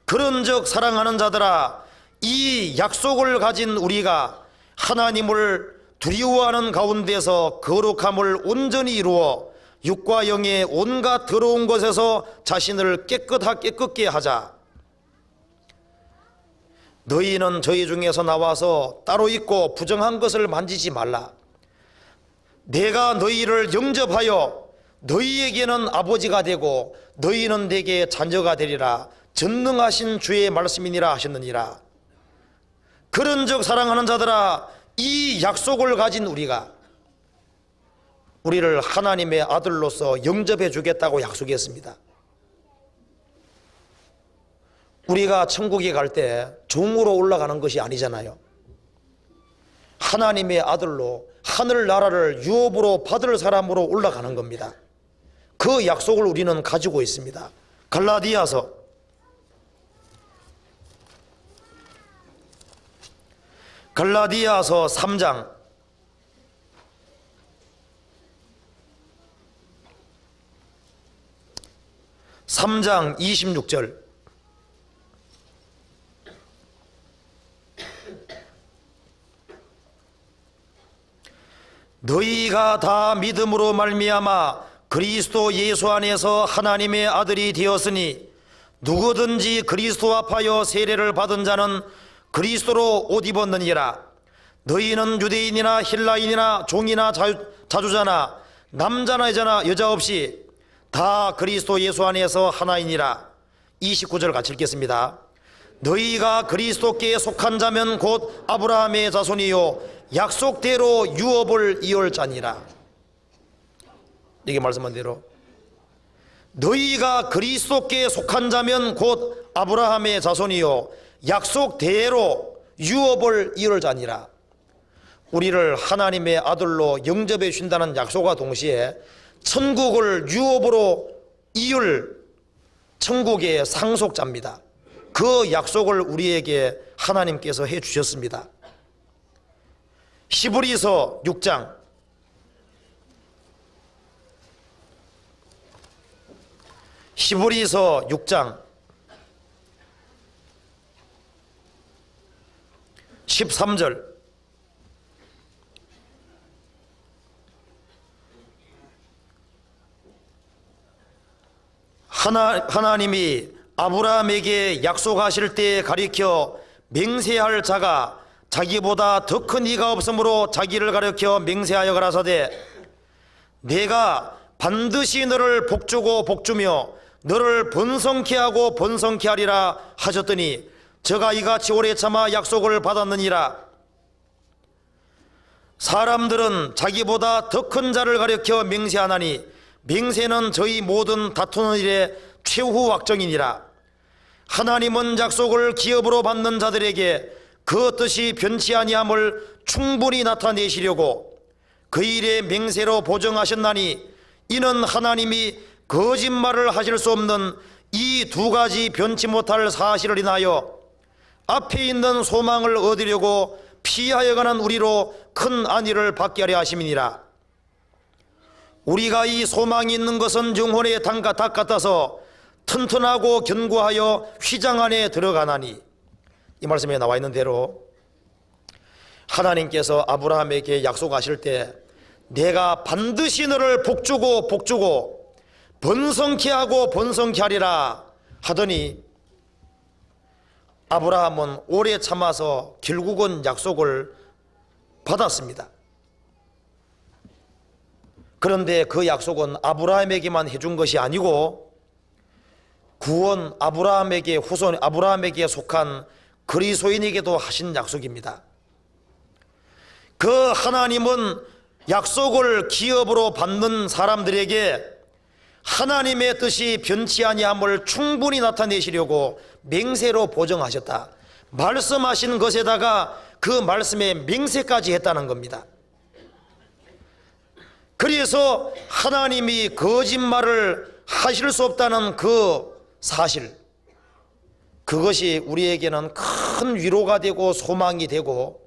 그런즉 사랑하는 자들아, 이 약속을 가진 우리가 하나님을 두려워하는 가운데서 거룩함을 온전히 이루어 육과 영의 온갖 더러운 것에서 자신을 깨끗게 하자. 너희는 저희 중에서 나와서 따로 있고 부정한 것을 만지지 말라. 내가 너희를 영접하여 너희에게는 아버지가 되고 너희는 내게 자녀가 되리라. 전능하신 주의 말씀이니라 하셨느니라. 그런즉 사랑하는 자들아, 이 약속을 가진 우리를 하나님의 아들로서 영접해 주겠다고 약속했습니다. 우리가 천국에 갈 때 종으로 올라가는 것이 아니잖아요. 하나님의 아들로 하늘나라를 유업으로 받을 사람으로 올라가는 겁니다. 그 약속을 우리는 가지고 있습니다. 갈라디아서 3장 26절. 너희가 다 믿음으로 말미암아 그리스도 예수 안에서 하나님의 아들이 되었으니 누구든지 그리스도 합하여 세례를 받은 자는 그리스도로 옷 입었느니라. 너희는 유대인이나 헬라인이나 종이나 자주자나 남자나 여자 없이 다 그리스도 예수 안에서 하나이니라. 29절 같이 읽겠습니다. 너희가 그리스도께 속한 자면 곧 아브라함의 자손이요 약속대로 유업을 이을 자니라. 이게 말씀한 대로 너희가 그리스도께 속한 자면 곧 아브라함의 자손이요 약속대로 유업을 이을 자니라. 우리를 하나님의 아들로 영접해 주신다는 약속과 동시에 천국을 유업으로 이을 천국의 상속자입니다. 그 약속을 우리에게 하나님께서 해 주셨습니다. 히브리서 6장 13절. 하나님이 아브라함에게 약속하실 때 가리켜 맹세할 자가 자기보다 더 큰 이가 없으므로 자기를 가리켜 맹세하여 가라사대 내가 반드시 너를 복주고 복주며 너를 번성케 하고 번성케 하리라 하셨더니 저가 이같이 오래 참아 약속을 받았느니라. 사람들은 자기보다 더 큰 자를 가리켜 맹세하나니 맹세는 저희 모든 다투는 일의 최후 확정이니라. 하나님은 약속을 기업으로 받는 자들에게 그 뜻이 변치 아니함을 충분히 나타내시려고 그 일의 맹세로 보정하셨나니 이는 하나님이 거짓말을 하실 수 없는 이 두 가지 변치 못할 사실을 인하여 앞에 있는 소망을 얻으려고 피하여 가는 우리로 큰 안위를 받게 하려 하심이니라. 우리가 이 소망이 있는 것은 영혼의 닭 같아서 튼튼하고 견고하여 휘장 안에 들어가나니. 이 말씀에 나와 있는 대로 하나님께서 아브라함에게 약속하실 때 내가 반드시 너를 복주고 복주고 번성케 하고 번성케 하리라 하더니 아브라함은 오래 참아서 결국은 약속을 받았습니다. 그런데 그 약속은 아브라함에게만 해준 것이 아니고 구원 아브라함에게 후손 아브라함에게 속한 그리스도인에게도 하신 약속입니다. 그 하나님은 약속을 기업으로 받는 사람들에게 하나님의 뜻이 변치 아니함을 충분히 나타내시려고 맹세로 보정하셨다. 말씀하신 것에다가 그 말씀에 맹세까지 했다는 겁니다. 그래서 하나님이 거짓말을 하실 수 없다는 그 사실, 그것이 우리에게는 큰 위로가 되고 소망이 되고,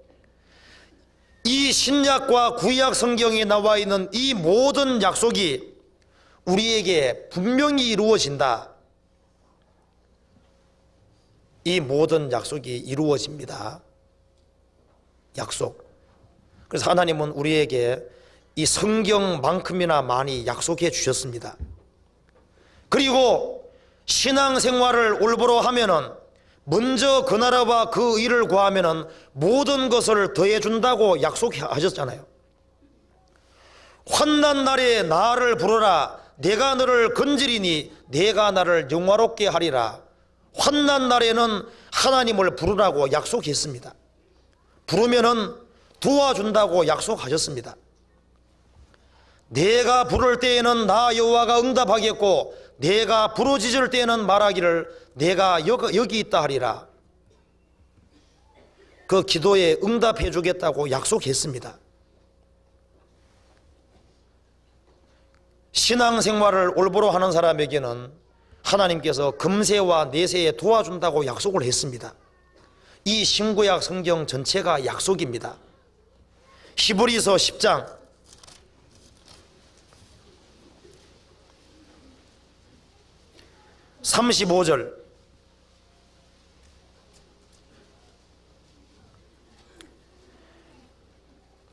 이 신약과 구약 성경에 나와 있는 이 모든 약속이 우리에게 분명히 이루어진다. 이 모든 약속이 이루어집니다. 약속. 그래서 하나님은 우리에게 이 성경만큼이나 많이 약속해 주셨습니다. 그리고 신앙생활을 올바로 하면은, 먼저 그 나라와 그 의를 구하면은 모든 것을 더해 준다고 약속하셨잖아요. 환난 날에 나를 부르라. 내가 너를 건지리니 내가 나를 영화롭게 하리라. 환난 날에는 하나님을 부르라고 약속했습니다. 부르면은 도와준다고 약속하셨습니다. 내가 부를 때에는 나 여호와가 응답하겠고, 내가 부르짖을 때에는 말하기를 내가 여기 있다 하리라. 그 기도에 응답해 주겠다고 약속했습니다. 신앙생활을 올바로 하는 사람에게는 하나님께서 금세와 내세에 도와준다고 약속을 했습니다. 이 신구약 성경 전체가 약속입니다. 히브리서 10장 35절,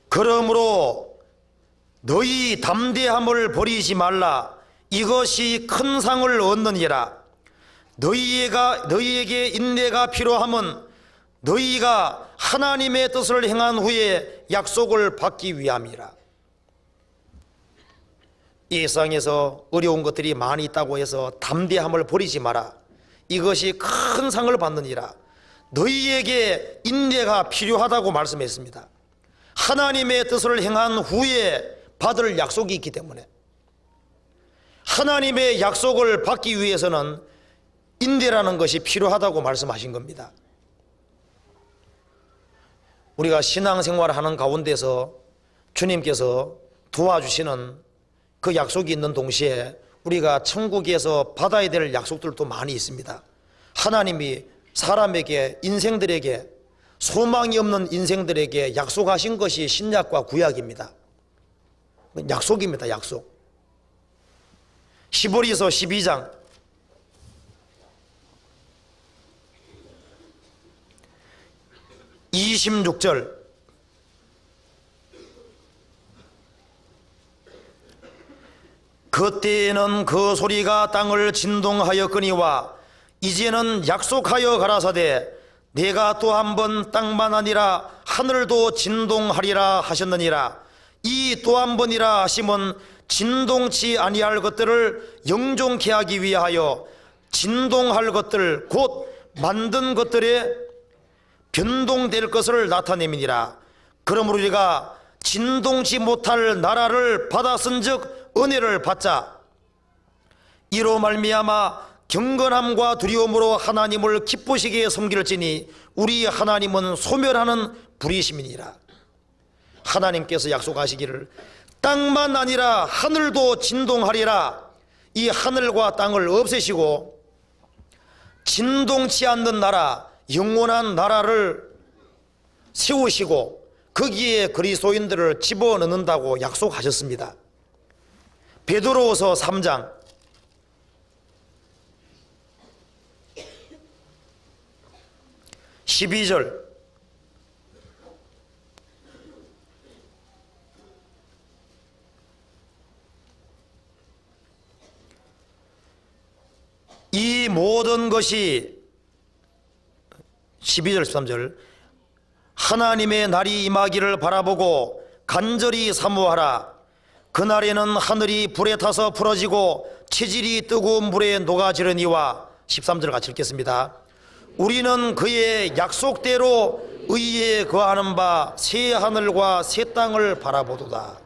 그러므로 너희 담대함을 버리지 말라. 이것이 큰 상을 얻느니라. 너희에게 인내가 필요함은 너희가 하나님의 뜻을 행한 후에 약속을 받기 위함이라. 이 세상에서 어려운 것들이 많이 있다고 해서 담대함을 버리지 마라. 이것이 큰 상을 받느니라. 너희에게 인내가 필요하다고 말씀했습니다. 하나님의 뜻을 행한 후에 받을 약속이 있기 때문에, 하나님의 약속을 받기 위해서는 인내라는 것이 필요하다고 말씀하신 겁니다. 우리가 신앙생활을 하는 가운데서 주님께서 도와주시는 그 약속이 있는 동시에 우리가 천국에서 받아야 될 약속들도 많이 있습니다. 하나님이 사람에게, 인생들에게, 소망이 없는 인생들에게 약속하신 것이 신약과 구약입니다. 약속입니다. 약속. 히브리서 12장 26절, 그때에는 그 소리가 땅을 진동하였거니와 이제는 약속하여 가라사대 내가 또 한 번 땅만 아니라 하늘도 진동하리라 하셨느니라. 이 또 한 번이라 하심은 진동치 아니할 것들을 영종케 하기 위하여 진동할 것들 곧 만든 것들에 변동될 것을 나타냄이니라. 그러므로 우리가 진동치 못할 나라를 받았은즉 은혜를 받자. 이로 말미암아 경건함과 두려움으로 하나님을 기쁘시게 섬길지니 우리 하나님은 소멸하는 불이심이니라. 하나님께서 약속하시기를 땅만 아니라 하늘도 진동하리라. 이 하늘과 땅을 없애시고 진동치 않는 나라, 영원한 나라를 세우시고 거기에 그리스도인들을 집어넣는다고 약속하셨습니다. 베드로후서 3장 12절, 이 모든 것이 12절 13절, 하나님의 날이 임하기를 바라보고 간절히 사모하라. 그날에는 하늘이 불에 타서 부러지고 체질이 뜨거운 물에 녹아지르니와. 13절 같이 읽겠습니다. 우리는 그의 약속대로 의에 거하는 바 새 하늘과 새 땅을 바라보도다.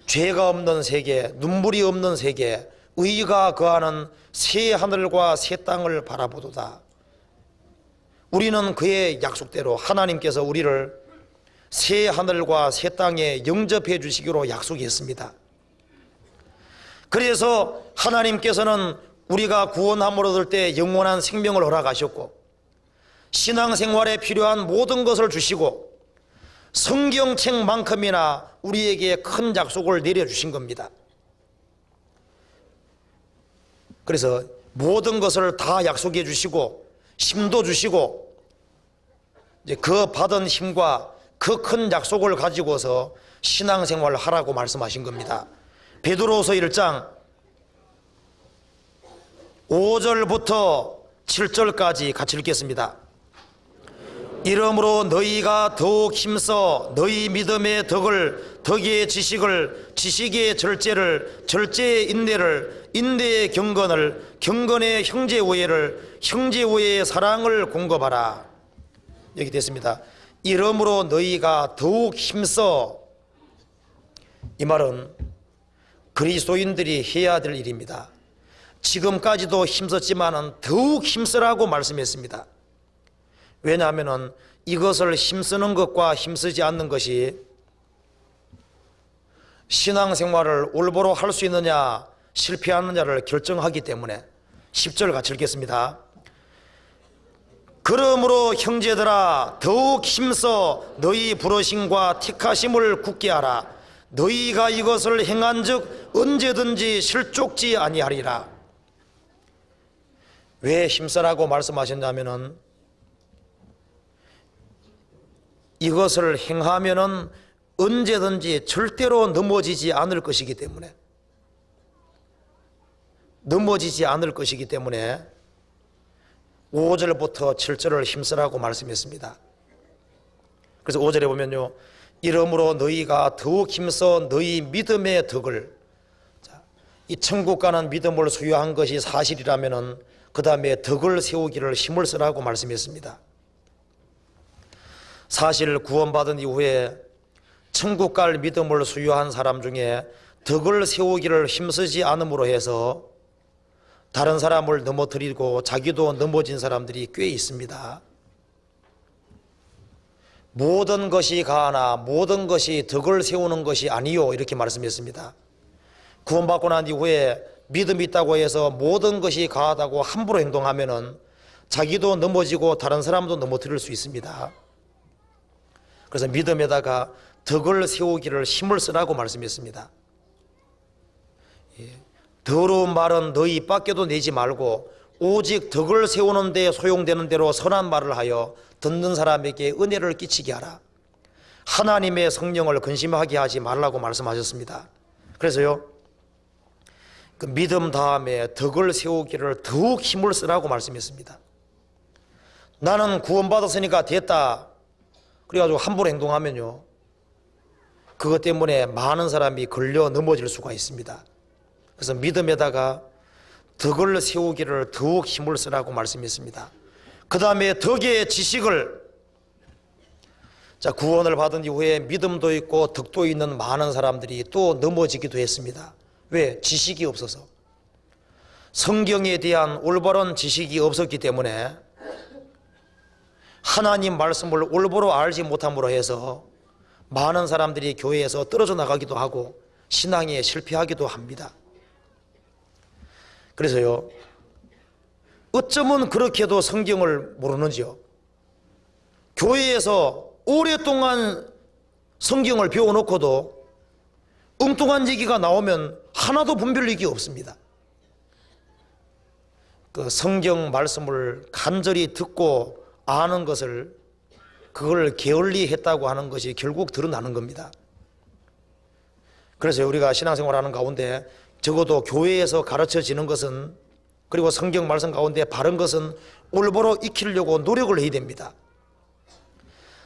죄가 없는 세계, 눈물이 없는 세계, 의가 거하는 새 하늘과 새 땅을 바라보도다. 우리는 그의 약속대로 하나님께서 우리를 새 하늘과 새 땅에 영접해 주시기로 약속했습니다. 그래서 하나님께서는 우리가 구원함을 얻을 때 영원한 생명을 허락하셨고, 신앙생활에 필요한 모든 것을 주시고, 성경책만큼이나 우리에게 큰 약속을 내려주신 겁니다. 그래서 모든 것을 다 약속해 주시고 힘도 주시고, 이제 그 받은 힘과 그 큰 약속을 가지고서 신앙생활을 하라고 말씀하신 겁니다. 베드로후서 1장 5절부터 7절까지 같이 읽겠습니다. 이러므로 너희가 더욱 힘써 너희 믿음의 덕을, 덕의 지식을, 지식의 절제를, 절제의 인내를, 인내의 경건을, 경건의 형제 우애를, 형제 우애의 사랑을 공급하라. 여기 됐습니다. 이러므로 너희가 더욱 힘써. 이 말은 그리스도인들이 해야 될 일입니다. 지금까지도 힘썼지만은 더욱 힘쓰라고 말씀했습니다. 왜냐하면 이것을 힘쓰는 것과 힘쓰지 않는 것이 신앙생활을 올바로 할 수 있느냐 실패하느냐를 결정하기 때문에. 10절 같이 읽겠습니다. 그러므로 형제들아 더욱 힘써 너희 부르심과 택하심을 굳게 하라. 너희가 이것을 행한즉 언제든지 실족지 아니하리라. 왜 힘쓰라고 말씀하셨냐면은 이것을 행하면은 언제든지 절대로 넘어지지 않을 것이기 때문에, 넘어지지 않을 것이기 때문에 5절부터 7절을 힘쓰라고 말씀했습니다. 그래서 5절에 보면요, 이러므로 너희가 더욱 힘써 너희 믿음의 덕을. 이 천국 가는 믿음을 소유한 것이 사실이라면은 그 다음에 덕을 세우기를 힘을 쓰라고 말씀했습니다. 사실 구원받은 이후에 천국 갈 믿음을 소유한 사람 중에 덕을 세우기를 힘쓰지 않음으로 해서 다른 사람을 넘어뜨리고 자기도 넘어진 사람들이 꽤 있습니다. 모든 것이 가하나 모든 것이 덕을 세우는 것이 아니요, 이렇게 말씀했습니다. 구원받고 난 이후에 믿음이 있다고 해서 모든 것이 가하다고 함부로 행동하면은 자기도 넘어지고 다른 사람도 넘어뜨릴 수 있습니다. 그래서 믿음에다가 덕을 세우기를 힘을 쓰라고 말씀했습니다. 더러운 말은 너희 밖에도 내지 말고 오직 덕을 세우는 데 소용되는 대로 선한 말을 하여 듣는 사람에게 은혜를 끼치게 하라. 하나님의 성령을 근심하게 하지 말라고 말씀하셨습니다. 그래서요, 그 믿음 다음에 덕을 세우기를 더욱 힘을 쓰라고 말씀했습니다. 나는 구원받았으니까 됐다 그래가지고 함부로 행동하면요, 그것 때문에 많은 사람이 걸려 넘어질 수가 있습니다. 그래서 믿음에다가 덕을 세우기를 더욱 힘을 쓰라고 말씀했습니다. 그 다음에 덕의 지식을, 구원을 받은 이후에 믿음도 있고 덕도 있는 많은 사람들이 또 넘어지기도 했습니다. 왜? 지식이 없어서. 성경에 대한 올바른 지식이 없었기 때문에 하나님 말씀을 올바로 알지 못함으로 해서 많은 사람들이 교회에서 떨어져 나가기도 하고 신앙에 실패하기도 합니다. 그래서요, 어쩌면 그렇게도 성경을 모르는지요. 교회에서 오랫동안 성경을 배워놓고도 엉뚱한 얘기가 나오면 하나도 분별력이 없습니다. 그 성경 말씀을 간절히 듣고 아는 것을, 그걸 게을리했다고 하는 것이 결국 드러나는 겁니다. 그래서 우리가 신앙생활하는 가운데 적어도 교회에서 가르쳐지는 것은, 그리고 성경 말씀 가운데 바른 것은 올바로 익히려고 노력을 해야 됩니다.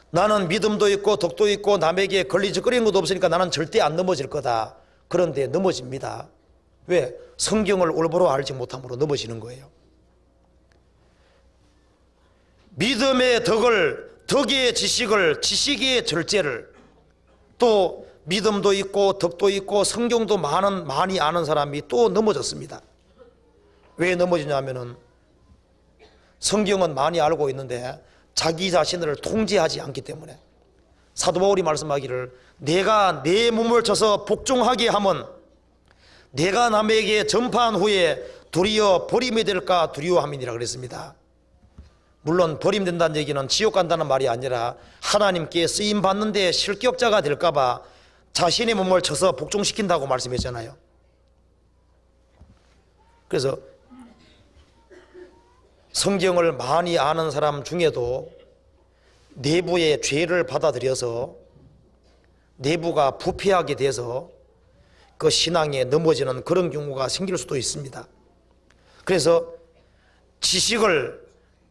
나는 믿음도 있고 덕도 있고 남에게 걸리적거리는 것도 없으니까 나는 절대 안 넘어질 거다. 그런데 넘어집니다. 왜? 성경을 올바로 알지 못함으로 넘어지는 거예요. 믿음의 덕을, 덕의 지식을, 지식의 절제를, 또 믿음도 있고 덕도 있고 성경도 많이 아는 사람이 또 넘어졌습니다. 왜 넘어지냐면은 성경은 많이 알고 있는데 자기 자신을 통제하지 않기 때문에. 사도 바울이 말씀하기를 내가 내 몸을 쳐서 복종하게 하면 내가 남에게 전파한 후에 도리어 버림이 될까 두려워함이니라 그랬습니다. 물론 버림된다는 얘기는 지옥 간다는 말이 아니라 하나님께 쓰임받는데 실격자가 될까 봐 자신의 몸을 쳐서 복종시킨다고 말씀했잖아요. 그래서 성경을 많이 아는 사람 중에도 내부의 죄를 받아들여서 내부가 부패하게 돼서 그 신앙에 넘어지는 그런 경우가 생길 수도 있습니다. 그래서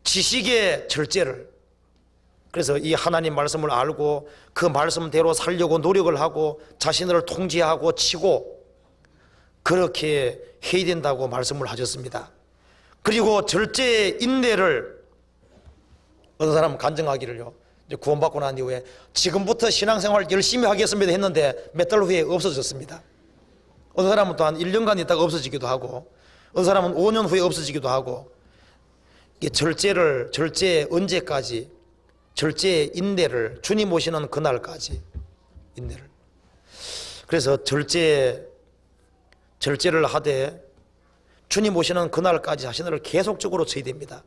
지식의 절제를, 그래서 이 하나님 말씀을 알고 그 말씀대로 살려고 노력을 하고 자신을 통제하고 치고 그렇게 해야 된다고 말씀을 하셨습니다. 그리고 절제의 인내를 어떤 사람은 간증하기를요, 이제 구원받고 난 이후에 지금부터 신앙생활 열심히 하겠습니다 했는데 몇 달 후에 없어졌습니다. 어떤 사람은 또한 1년간 있다가 없어지기도 하고 어떤 사람은 5년 후에 없어지기도 하고, 이게 절제 언제까지? 절제의 인내를, 주님 오시는 그날까지 인내를. 그래서 절제를 하되 주님 오시는 그날까지 자신을 계속적으로 쳐야 됩니다.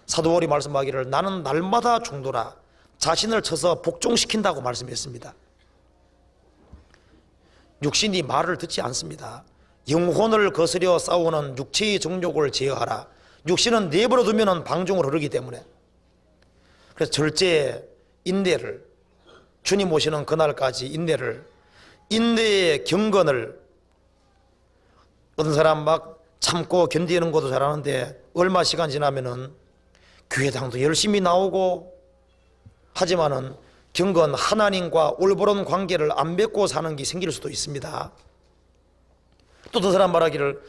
사도 바울이 말씀하기를 나는 날마다 중도라, 자신을 쳐서 복종시킨다고 말씀했습니다. 육신이 말을 듣지 않습니다. 영혼을 거스려 싸우는 육체의 정욕을 제어하라. 육신은 내버려 두면 방종을 흐르기 때문에. 그래서 절제 인내를, 주님 오시는 그날까지 인내의 경건을, 어떤 사람 막 참고 견디는 것도 잘하는데 얼마 시간 지나면은 교회당도 열심히 나오고 하지만은 경건, 하나님과 올바른 관계를 안 맺고 사는 게 생길 수도 있습니다. 또 어떤 사람 말하기를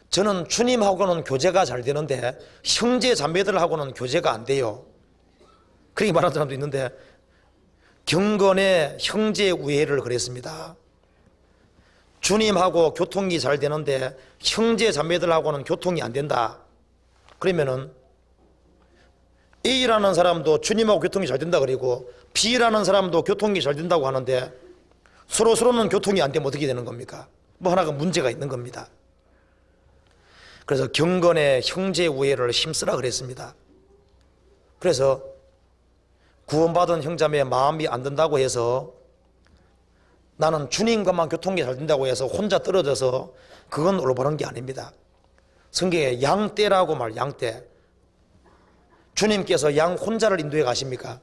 저는 주님하고는 교제가 잘 되는데 형제 자매들하고는 교제가 안 돼요. 그렇게 말하는 사람도 있는데 경건의 형제 우애를 그랬습니다. 주님하고 교통이 잘 되는데 형제 자매들하고는 교통이 안 된다. 그러면은 A라는 사람도 주님하고 교통이 잘 된다 그리고 B라는 사람도 교통이 잘 된다고 하는데 서로는 교통이 안 되면 어떻게 되는 겁니까? 뭐 하나가 문제가 있는 겁니다. 그래서 경건의 형제 우애를 힘쓰라 그랬습니다. 그래서 구원받은 형제의 마음이 안 든다고 해서 나는 주님과만 교통이 잘 된다고 해서 혼자 떨어져서 그건 올바른 게 아닙니다. 성경에 양떼라고 양떼. 주님께서 양 혼자를 인도해 가십니까?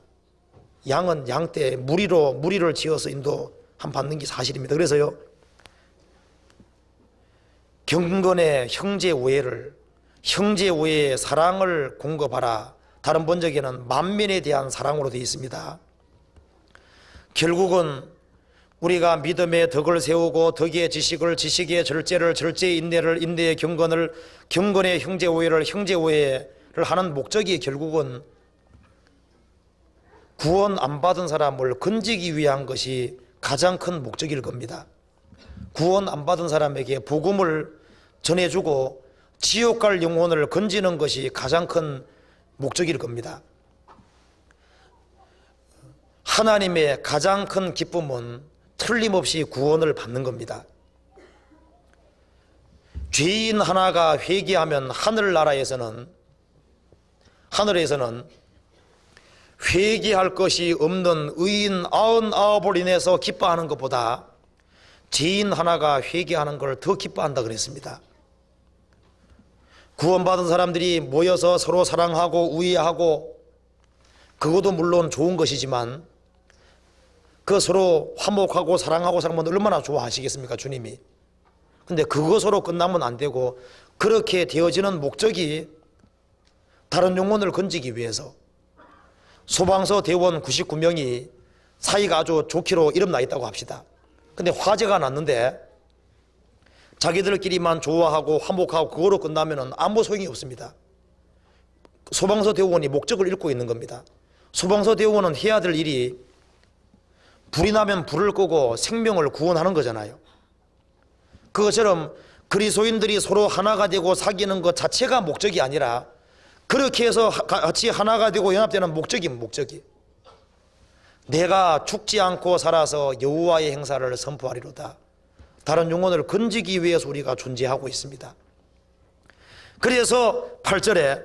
양은 양떼 무리를 지어서 인도함 받는 게 사실입니다. 그래서요, 경건의 형제 우애의 사랑을 공급하라. 다른 번역에는 만민에 대한 사랑으로 되어 있습니다. 결국은 우리가 믿음의 덕을 세우고 덕의 지식을, 지식의 절제를, 절제의 인내를, 인내의 경건을, 경건의 형제 우애를 하는 목적이 결국은 구원 안 받은 사람을 건지기 위한 것이 가장 큰 목적일 겁니다. 구원 안 받은 사람에게 복음을 전해주고 지옥 갈 영혼을 건지는 것이 가장 큰 목적일 겁니다. 하나님의 가장 큰 기쁨은 틀림없이 구원을 받는 겁니다. 죄인 하나가 회개하면 하늘에서는 회개할 것이 없는 의인 99을 인해서 기뻐하는 것보다 죄인 하나가 회개하는 걸 더 기뻐한다 그랬습니다. 구원받은 사람들이 모여서 서로 사랑하고 우애하고 그것도 물론 좋은 것이지만 그 서로 화목하고 사랑하고 살면 얼마나 좋아하시겠습니까, 주님이. 근데 그것으로 끝나면 안 되고 그렇게 되어지는 목적이 다른 영혼을 건지기 위해서. 소방서 대원 99명이 사이가 아주 좋기로 이름나 있다고 합시다. 근데 화재가 났는데 자기들끼리만 좋아하고 화목하고 그거로 끝나면 아무 소용이 없습니다. 소방서 대원이 목적을 잃고 있는 겁니다. 소방서 대원은 해야 될 일이 불이 나면 불을 끄고 생명을 구원하는 거잖아요. 그것처럼 그리스도인들이 서로 하나가 되고 사귀는 것 자체가 목적이 아니라 그렇게 해서 같이 하나가 되고 연합되는 목적이 내가 죽지 않고 살아서 여호와의 행사를 선포하리로다. 다른 영혼을 건지기 위해서 우리가 존재하고 있습니다. 그래서 8절에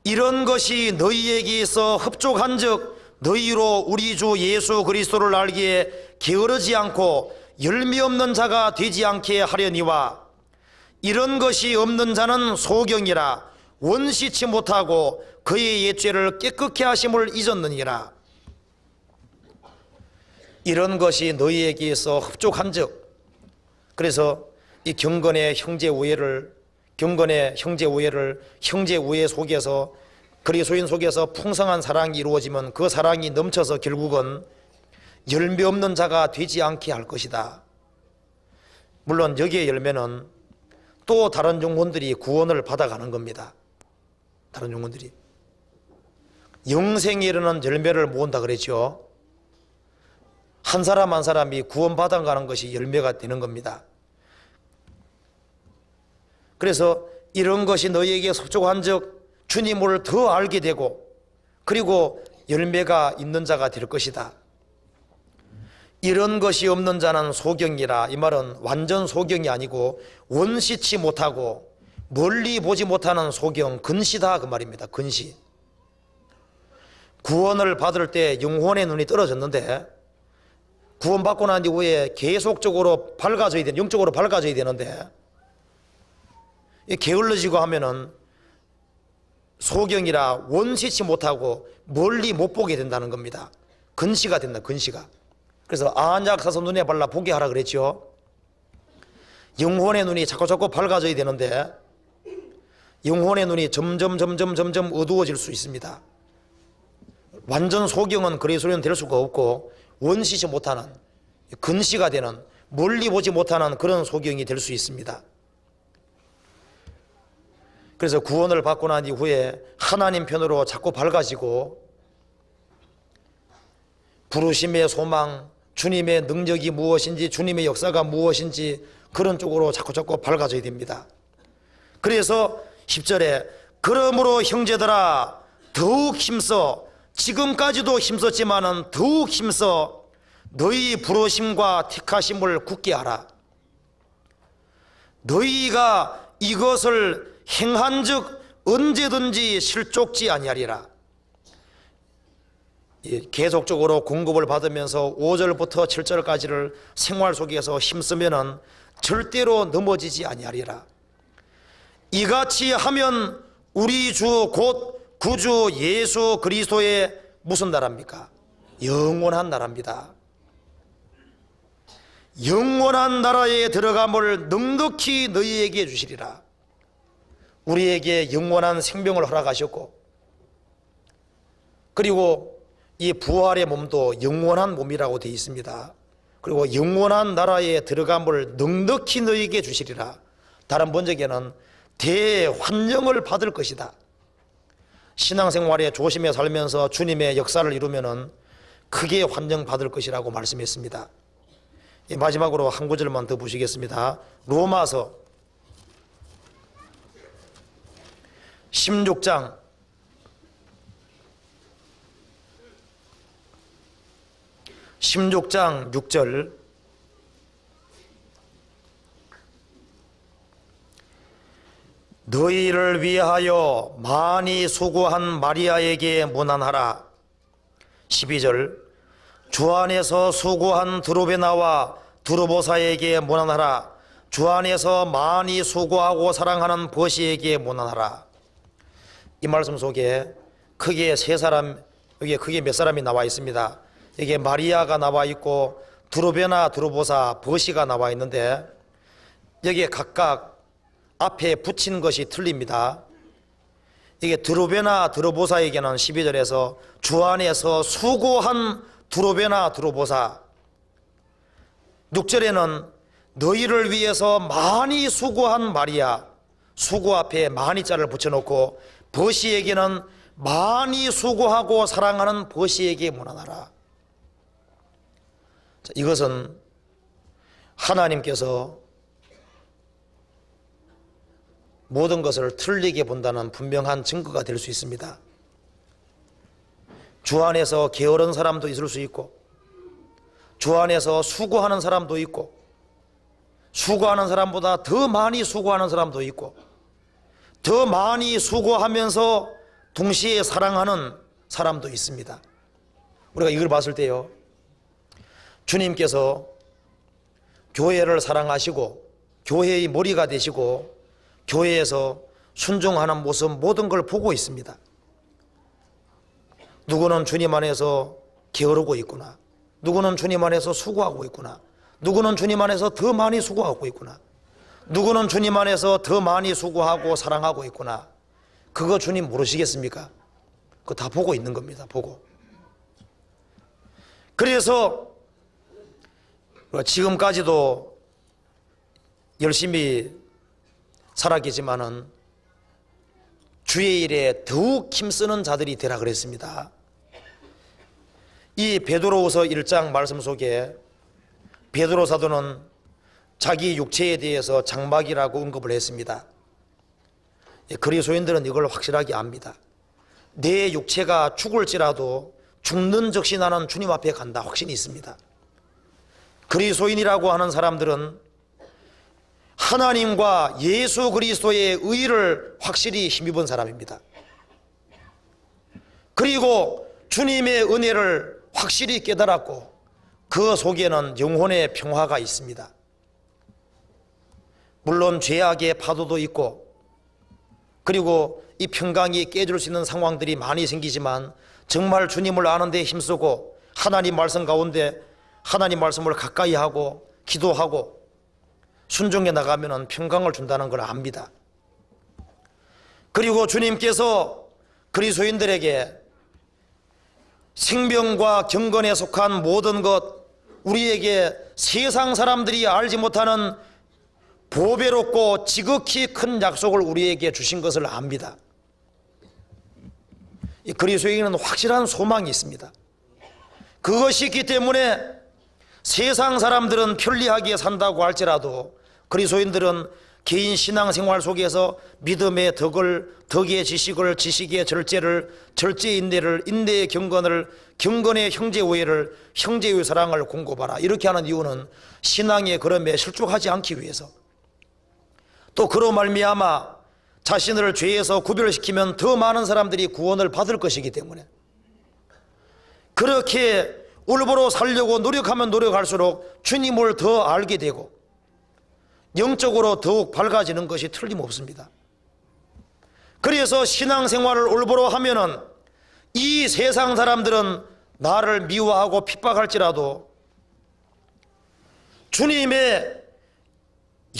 이런 것이 너희에게 있어 흡족한즉 너희로 우리 주 예수 그리스도를 알기에 게으르지 않고 열매 없는 자가 되지 않게 하려니와 이런 것이 없는 자는 소경이라 원시치 못하고 그의 옛죄를 깨끗게 하심을 잊었느니라. 이런 것이 너희에게 있어 흡족한즉, 그래서 이 경건의 형제 우애를 형제 우애 속에서 그리스도인 속에서 풍성한 사랑이 이루어지면 그 사랑이 넘쳐서 결국은 열매 없는 자가 되지 않게 할 것이다. 물론 여기에 열매는 또 다른 영혼들이 구원을 받아가는 겁니다. 다른 영혼들이 영생에 이르는 열매를 모은다 그랬죠. 한 사람 한 사람이 구원받아가는 것이 열매가 되는 겁니다. 그래서 이런 것이 너희에게 흡족한즉 주님을 더 알게 되고 그리고 열매가 있는 자가 될 것이다. 이런 것이 없는 자는 소경이라. 이 말은 완전 소경이 아니고 원시치 못하고 멀리 보지 못하는 소경, 근시다 그 말입니다. 근시. 구원을 받을 때 영혼의 눈이 떨어졌는데 구원받고 난 이후에 계속적으로 밝아져야 되는, 영적으로 밝아져야 되는데 게을러지고 하면은 소경이라 원시치 못하고 멀리 못 보게 된다는 겁니다. 근시가 된다, 근시가. 그래서 안약 사서 눈에 발라 보게 하라 그랬죠. 영혼의 눈이 자꾸 밝아져야 되는데 영혼의 눈이 점점 어두워질 수 있습니다. 완전 소경은 그리스도인 될 수가 없고 원시치 못하는 근시가 되는 멀리 보지 못하는 그런 소경이 될 수 있습니다. 그래서 구원을 받고 난 이후에 하나님 편으로 자꾸 밝아지고 부르심의 소망, 주님의 능력이 무엇인지, 주님의 역사가 무엇인지 그런 쪽으로 자꾸 밝아져야 됩니다. 그래서 10절에 그러므로 형제들아 더욱 힘써, 지금까지도 힘썼지만은 더욱 힘써 너희 부르심과 택하심을 굳게 하라. 너희가 이것을 행한즉 언제든지 실족지 아니하리라. 계속적으로 공급을 받으면서 5절부터 7절까지를 생활 속에서 힘쓰면은 절대로 넘어지지 아니하리라. 이같이 하면 우리 주 곧 구주 예수 그리스도의 무슨 나라입니까? 영원한 나라입니다. 영원한 나라에 들어감을 넉넉히 너희에게 주시리라. 우리에게 영원한 생명을 허락하셨고 그리고 이 부활의 몸도 영원한 몸이라고 되어 있습니다. 그리고 영원한 나라에 들어감을 넉넉히 너희에게 주시리라. 다른 번역에는 대환영을 받을 것이다. 신앙생활에 조심해 살면서 주님의 역사를 이루면은 크게 환영받을 것이라고 말씀했습니다. 마지막으로 한 구절만 더 보시겠습니다. 로마서 16장 6절 너희를 위하여 많이 수고한 마리아에게 문안하라. 12절 주 안에서 수고한 드로베나와 드로보사에게 문안하라. 주 안에서 많이 수고하고 사랑하는 버시에게 문안하라. 이 말씀 속에 크게 세 사람, 여기에 크게 몇 사람이 나와 있습니다. 여기에 마리아가 나와 있고 드로베나, 드로보사, 버시가 나와 있는데 여기에 각각 앞에 붙인 것이 틀립니다. 이게 드로베나, 드로보사에게는 12절에서 주 안에서 수고한 드로베나, 드로보사, 6절에는 너희를 위해서 많이 수고한 마리아, 수고 앞에 많이 자를 붙여놓고 버시에게는 많이 수고하고 사랑하는 버시에게 문안하라. 이것은 하나님께서 모든 것을 틀리게 본다는 분명한 증거가 될 수 있습니다. 주 안에서 게으른 사람도 있을 수 있고, 주 안에서 수고하는 사람도 있고, 수고하는 사람보다 더 많이 수고하는 사람도 있고, 더 많이 수고하면서 동시에 사랑하는 사람도 있습니다. 우리가 이걸 봤을 때요, 주님께서 교회를 사랑하시고 교회의 머리가 되시고 교회에서 순종하는 모습, 모든 걸 보고 있습니다. 누구는 주님 안에서 게으르고 있구나, 누구는 주님 안에서 수고하고 있구나, 누구는 주님 안에서 더 많이 수고하고 있구나, 누구는 주님 안에서 더 많이 수고하고 사랑하고 있구나. 그거 주님 모르시겠습니까? 그거 다 보고 있는 겁니다. 보고. 그래서 지금까지도 열심히 살았겠지만은 주의 일에 더욱 힘쓰는 자들이 되라 그랬습니다. 이 베드로후서 1장 말씀 속에 베드로 사도는 자기 육체에 대해서 장막이라고 언급을 했습니다. 그리스도인들은 이걸 확실하게 압니다. 내 육체가 죽을지라도 죽는 즉시 나는 주님 앞에 간다 확신이 있습니다. 그리스도인이라고 하는 사람들은 하나님과 예수 그리스도의 의를 확실히 힘입은 사람입니다. 그리고 주님의 은혜를 확실히 깨달았고 그 속에는 영혼의 평화가 있습니다. 물론 죄악의 파도도 있고, 그리고 이 평강이 깨질 수 있는 상황들이 많이 생기지만 정말 주님을 아는 데 힘쓰고 하나님 말씀 가운데 하나님 말씀을 가까이 하고 기도하고 순종해 나가면 평강을 준다는 걸 압니다. 그리고 주님께서 그리스도인들에게 생명과 경건에 속한 모든 것, 우리에게 세상 사람들이 알지 못하는 보배롭고 지극히 큰 약속을 우리에게 주신 것을 압니다. 이 그리스도인은 확실한 소망이 있습니다. 그것이 있기 때문에 세상 사람들은 편리하게 산다고 할지라도 그리스도인들은 개인 신앙생활 속에서 믿음의 덕의 지식을, 지식의 절제를, 절제의 인내를, 인내의 경건을, 경건의 형제우애를, 형제의 사랑을 공급하라. 이렇게 하는 이유는 신앙의 걸음에 실족하지 않기 위해서, 또 그로 말미암아 자신을 죄에서 구별시키면 더 많은 사람들이 구원을 받을 것이기 때문에 그렇게 올바로 살려고 노력하면 노력할수록 주님을 더 알게 되고 영적으로 더욱 밝아지는 것이 틀림없습니다. 그래서 신앙생활을 올바로 하면은 이 세상 사람들은 나를 미워하고 핍박할지라도 주님의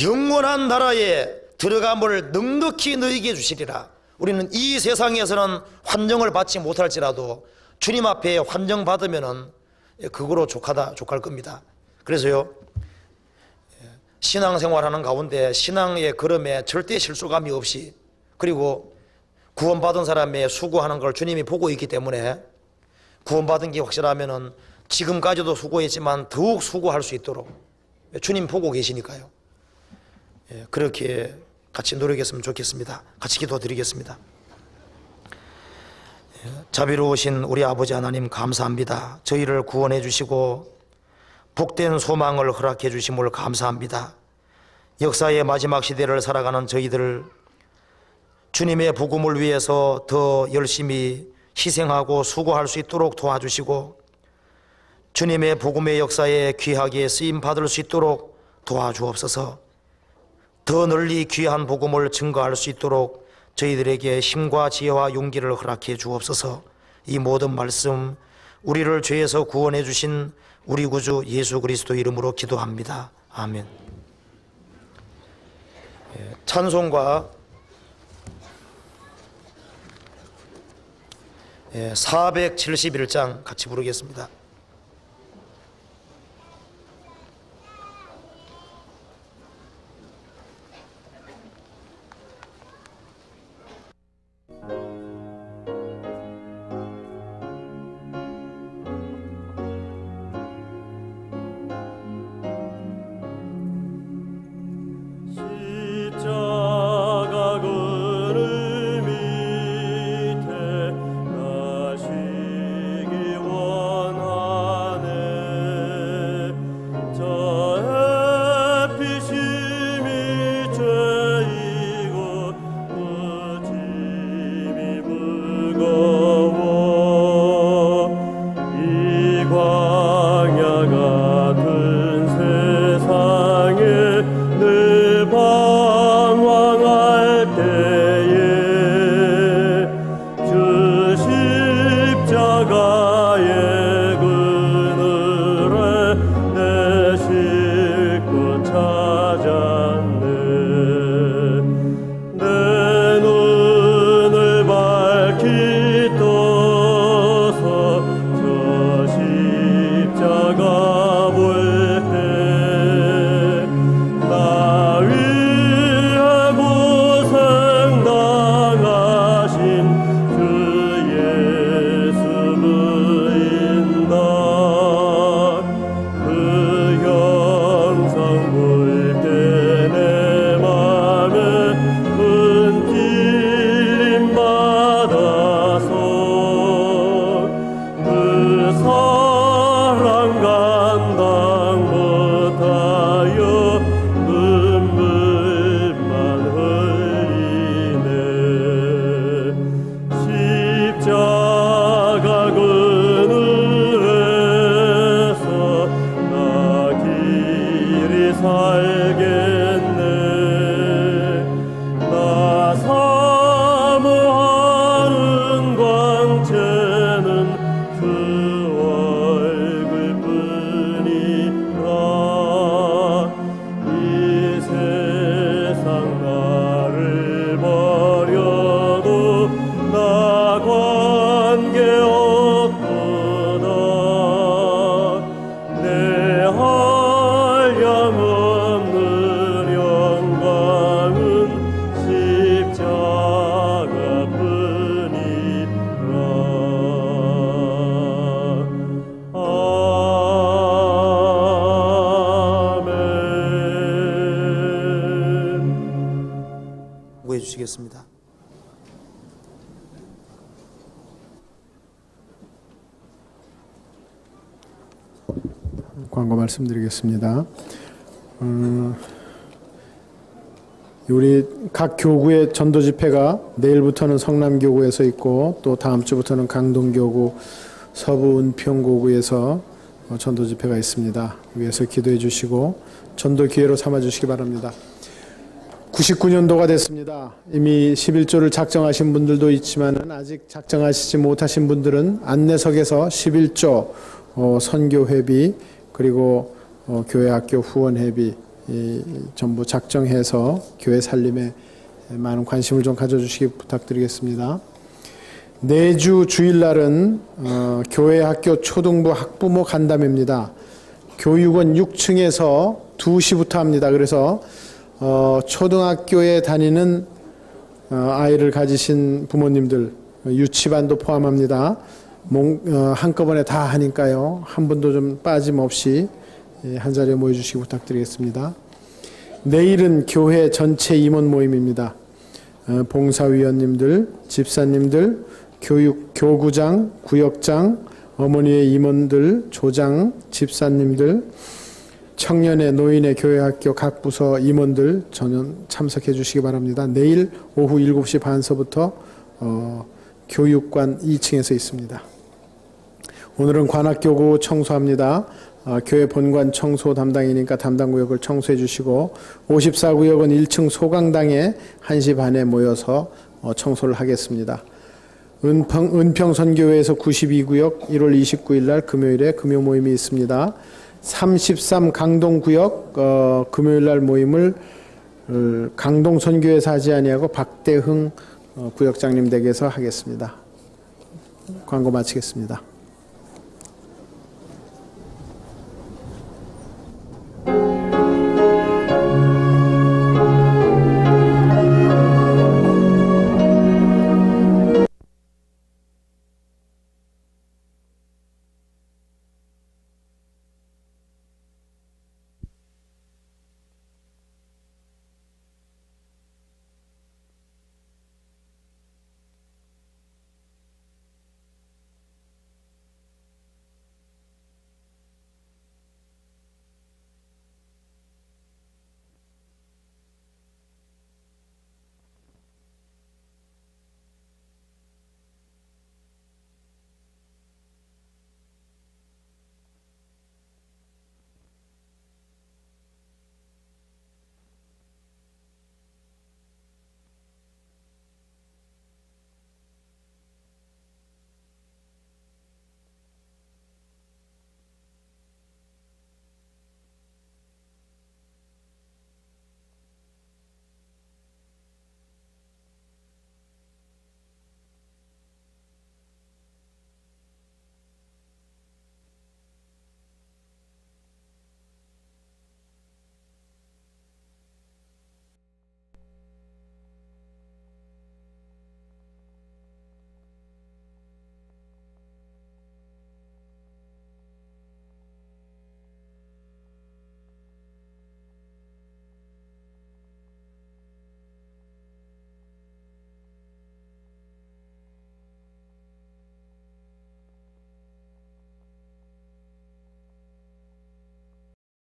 영원한 나라에 들어감을 넉넉히 너희에게 주시리라. 우리는 이 세상에서는 환영을 받지 못할지라도 주님 앞에 환영 받으면은 그거로 족할 겁니다. 그래서요, 신앙생활하는 가운데 신앙의 걸음에 절대 실수감이 없이, 그리고 구원받은 사람의 수고하는 걸 주님이 보고 있기 때문에 구원받은 게 확실하면은 지금까지도 수고했지만 더욱 수고할 수 있도록 주님 보고 계시니까요. 그렇게 같이 노력했으면 좋겠습니다. 같이 기도드리겠습니다. 자비로우신 우리 아버지 하나님 감사합니다. 저희를 구원해 주시고 복된 소망을 허락해 주심을 감사합니다. 역사의 마지막 시대를 살아가는 저희들 주님의 복음을 위해서 더 열심히 희생하고 수고할 수 있도록 도와주시고 주님의 복음의 역사에 귀하게 쓰임 받을 수 있도록 도와주옵소서. 더 널리 귀한 복음을 증거할 수 있도록 저희들에게 힘과 지혜와 용기를 허락해 주옵소서. 이 모든 말씀 우리를 죄에서 구원해 주신 우리 구주 예수 그리스도 이름으로 기도합니다. 아멘. 찬송가 471장 같이 부르겠습니다. 주시겠습니다. 광고 말씀드리겠습니다. 우리 각 교구의 전도 집회가 내일부터는 성남교구에서 있고 또 다음 주부터는 강동교구, 서부 은평교구에서 전도 집회가 있습니다. 위에서 기도해 주시고 전도 기회로 삼아 주시기 바랍니다. 99년도가 됐습니다. 이미 11조를 작정하신 분들도 있지만 아직 작정하시지 못하신 분들은 안내석에서 11조 선교회비 그리고 교회 학교 후원회비 전부 작정해서 교회 살림에 많은 관심을 좀 가져주시기 부탁드리겠습니다. 내주 주일날은 교회 학교 초등부 학부모 간담회입니다. 교육은 6층에서 2시부터 합니다. 그래서 초등학교에 다니는 아이를 가지신 부모님들 유치반도 포함합니다. 한꺼번에 다 하니까요. 한 분도 좀 빠짐없이 한자리에 모여주시기 부탁드리겠습니다. 내일은 교회 전체 임원 모임입니다. 봉사위원님들, 집사님들, 교구장, 구역장, 어머니의 임원들, 조장, 집사님들, 청년의 노인의 교회학교 각 부서 임원들 전원 참석해 주시기 바랍니다. 내일 오후 7시 반서부터 교육관 2층에서 있습니다. 오늘은 관악교구 청소합니다. 교회 본관 청소 담당이니까 담당 구역을 청소해 주시고 54구역은 1층 소강당에 1시 반에 모여서 청소를 하겠습니다. 은평선교회에서 92구역 1월 29일 날 금요일에 금요 모임이 있습니다. 33 강동구역 금요일 날 모임을 강동선교회에서 하지 아니하고 박대흥 구역장님 댁에서 하겠습니다. 광고 마치겠습니다.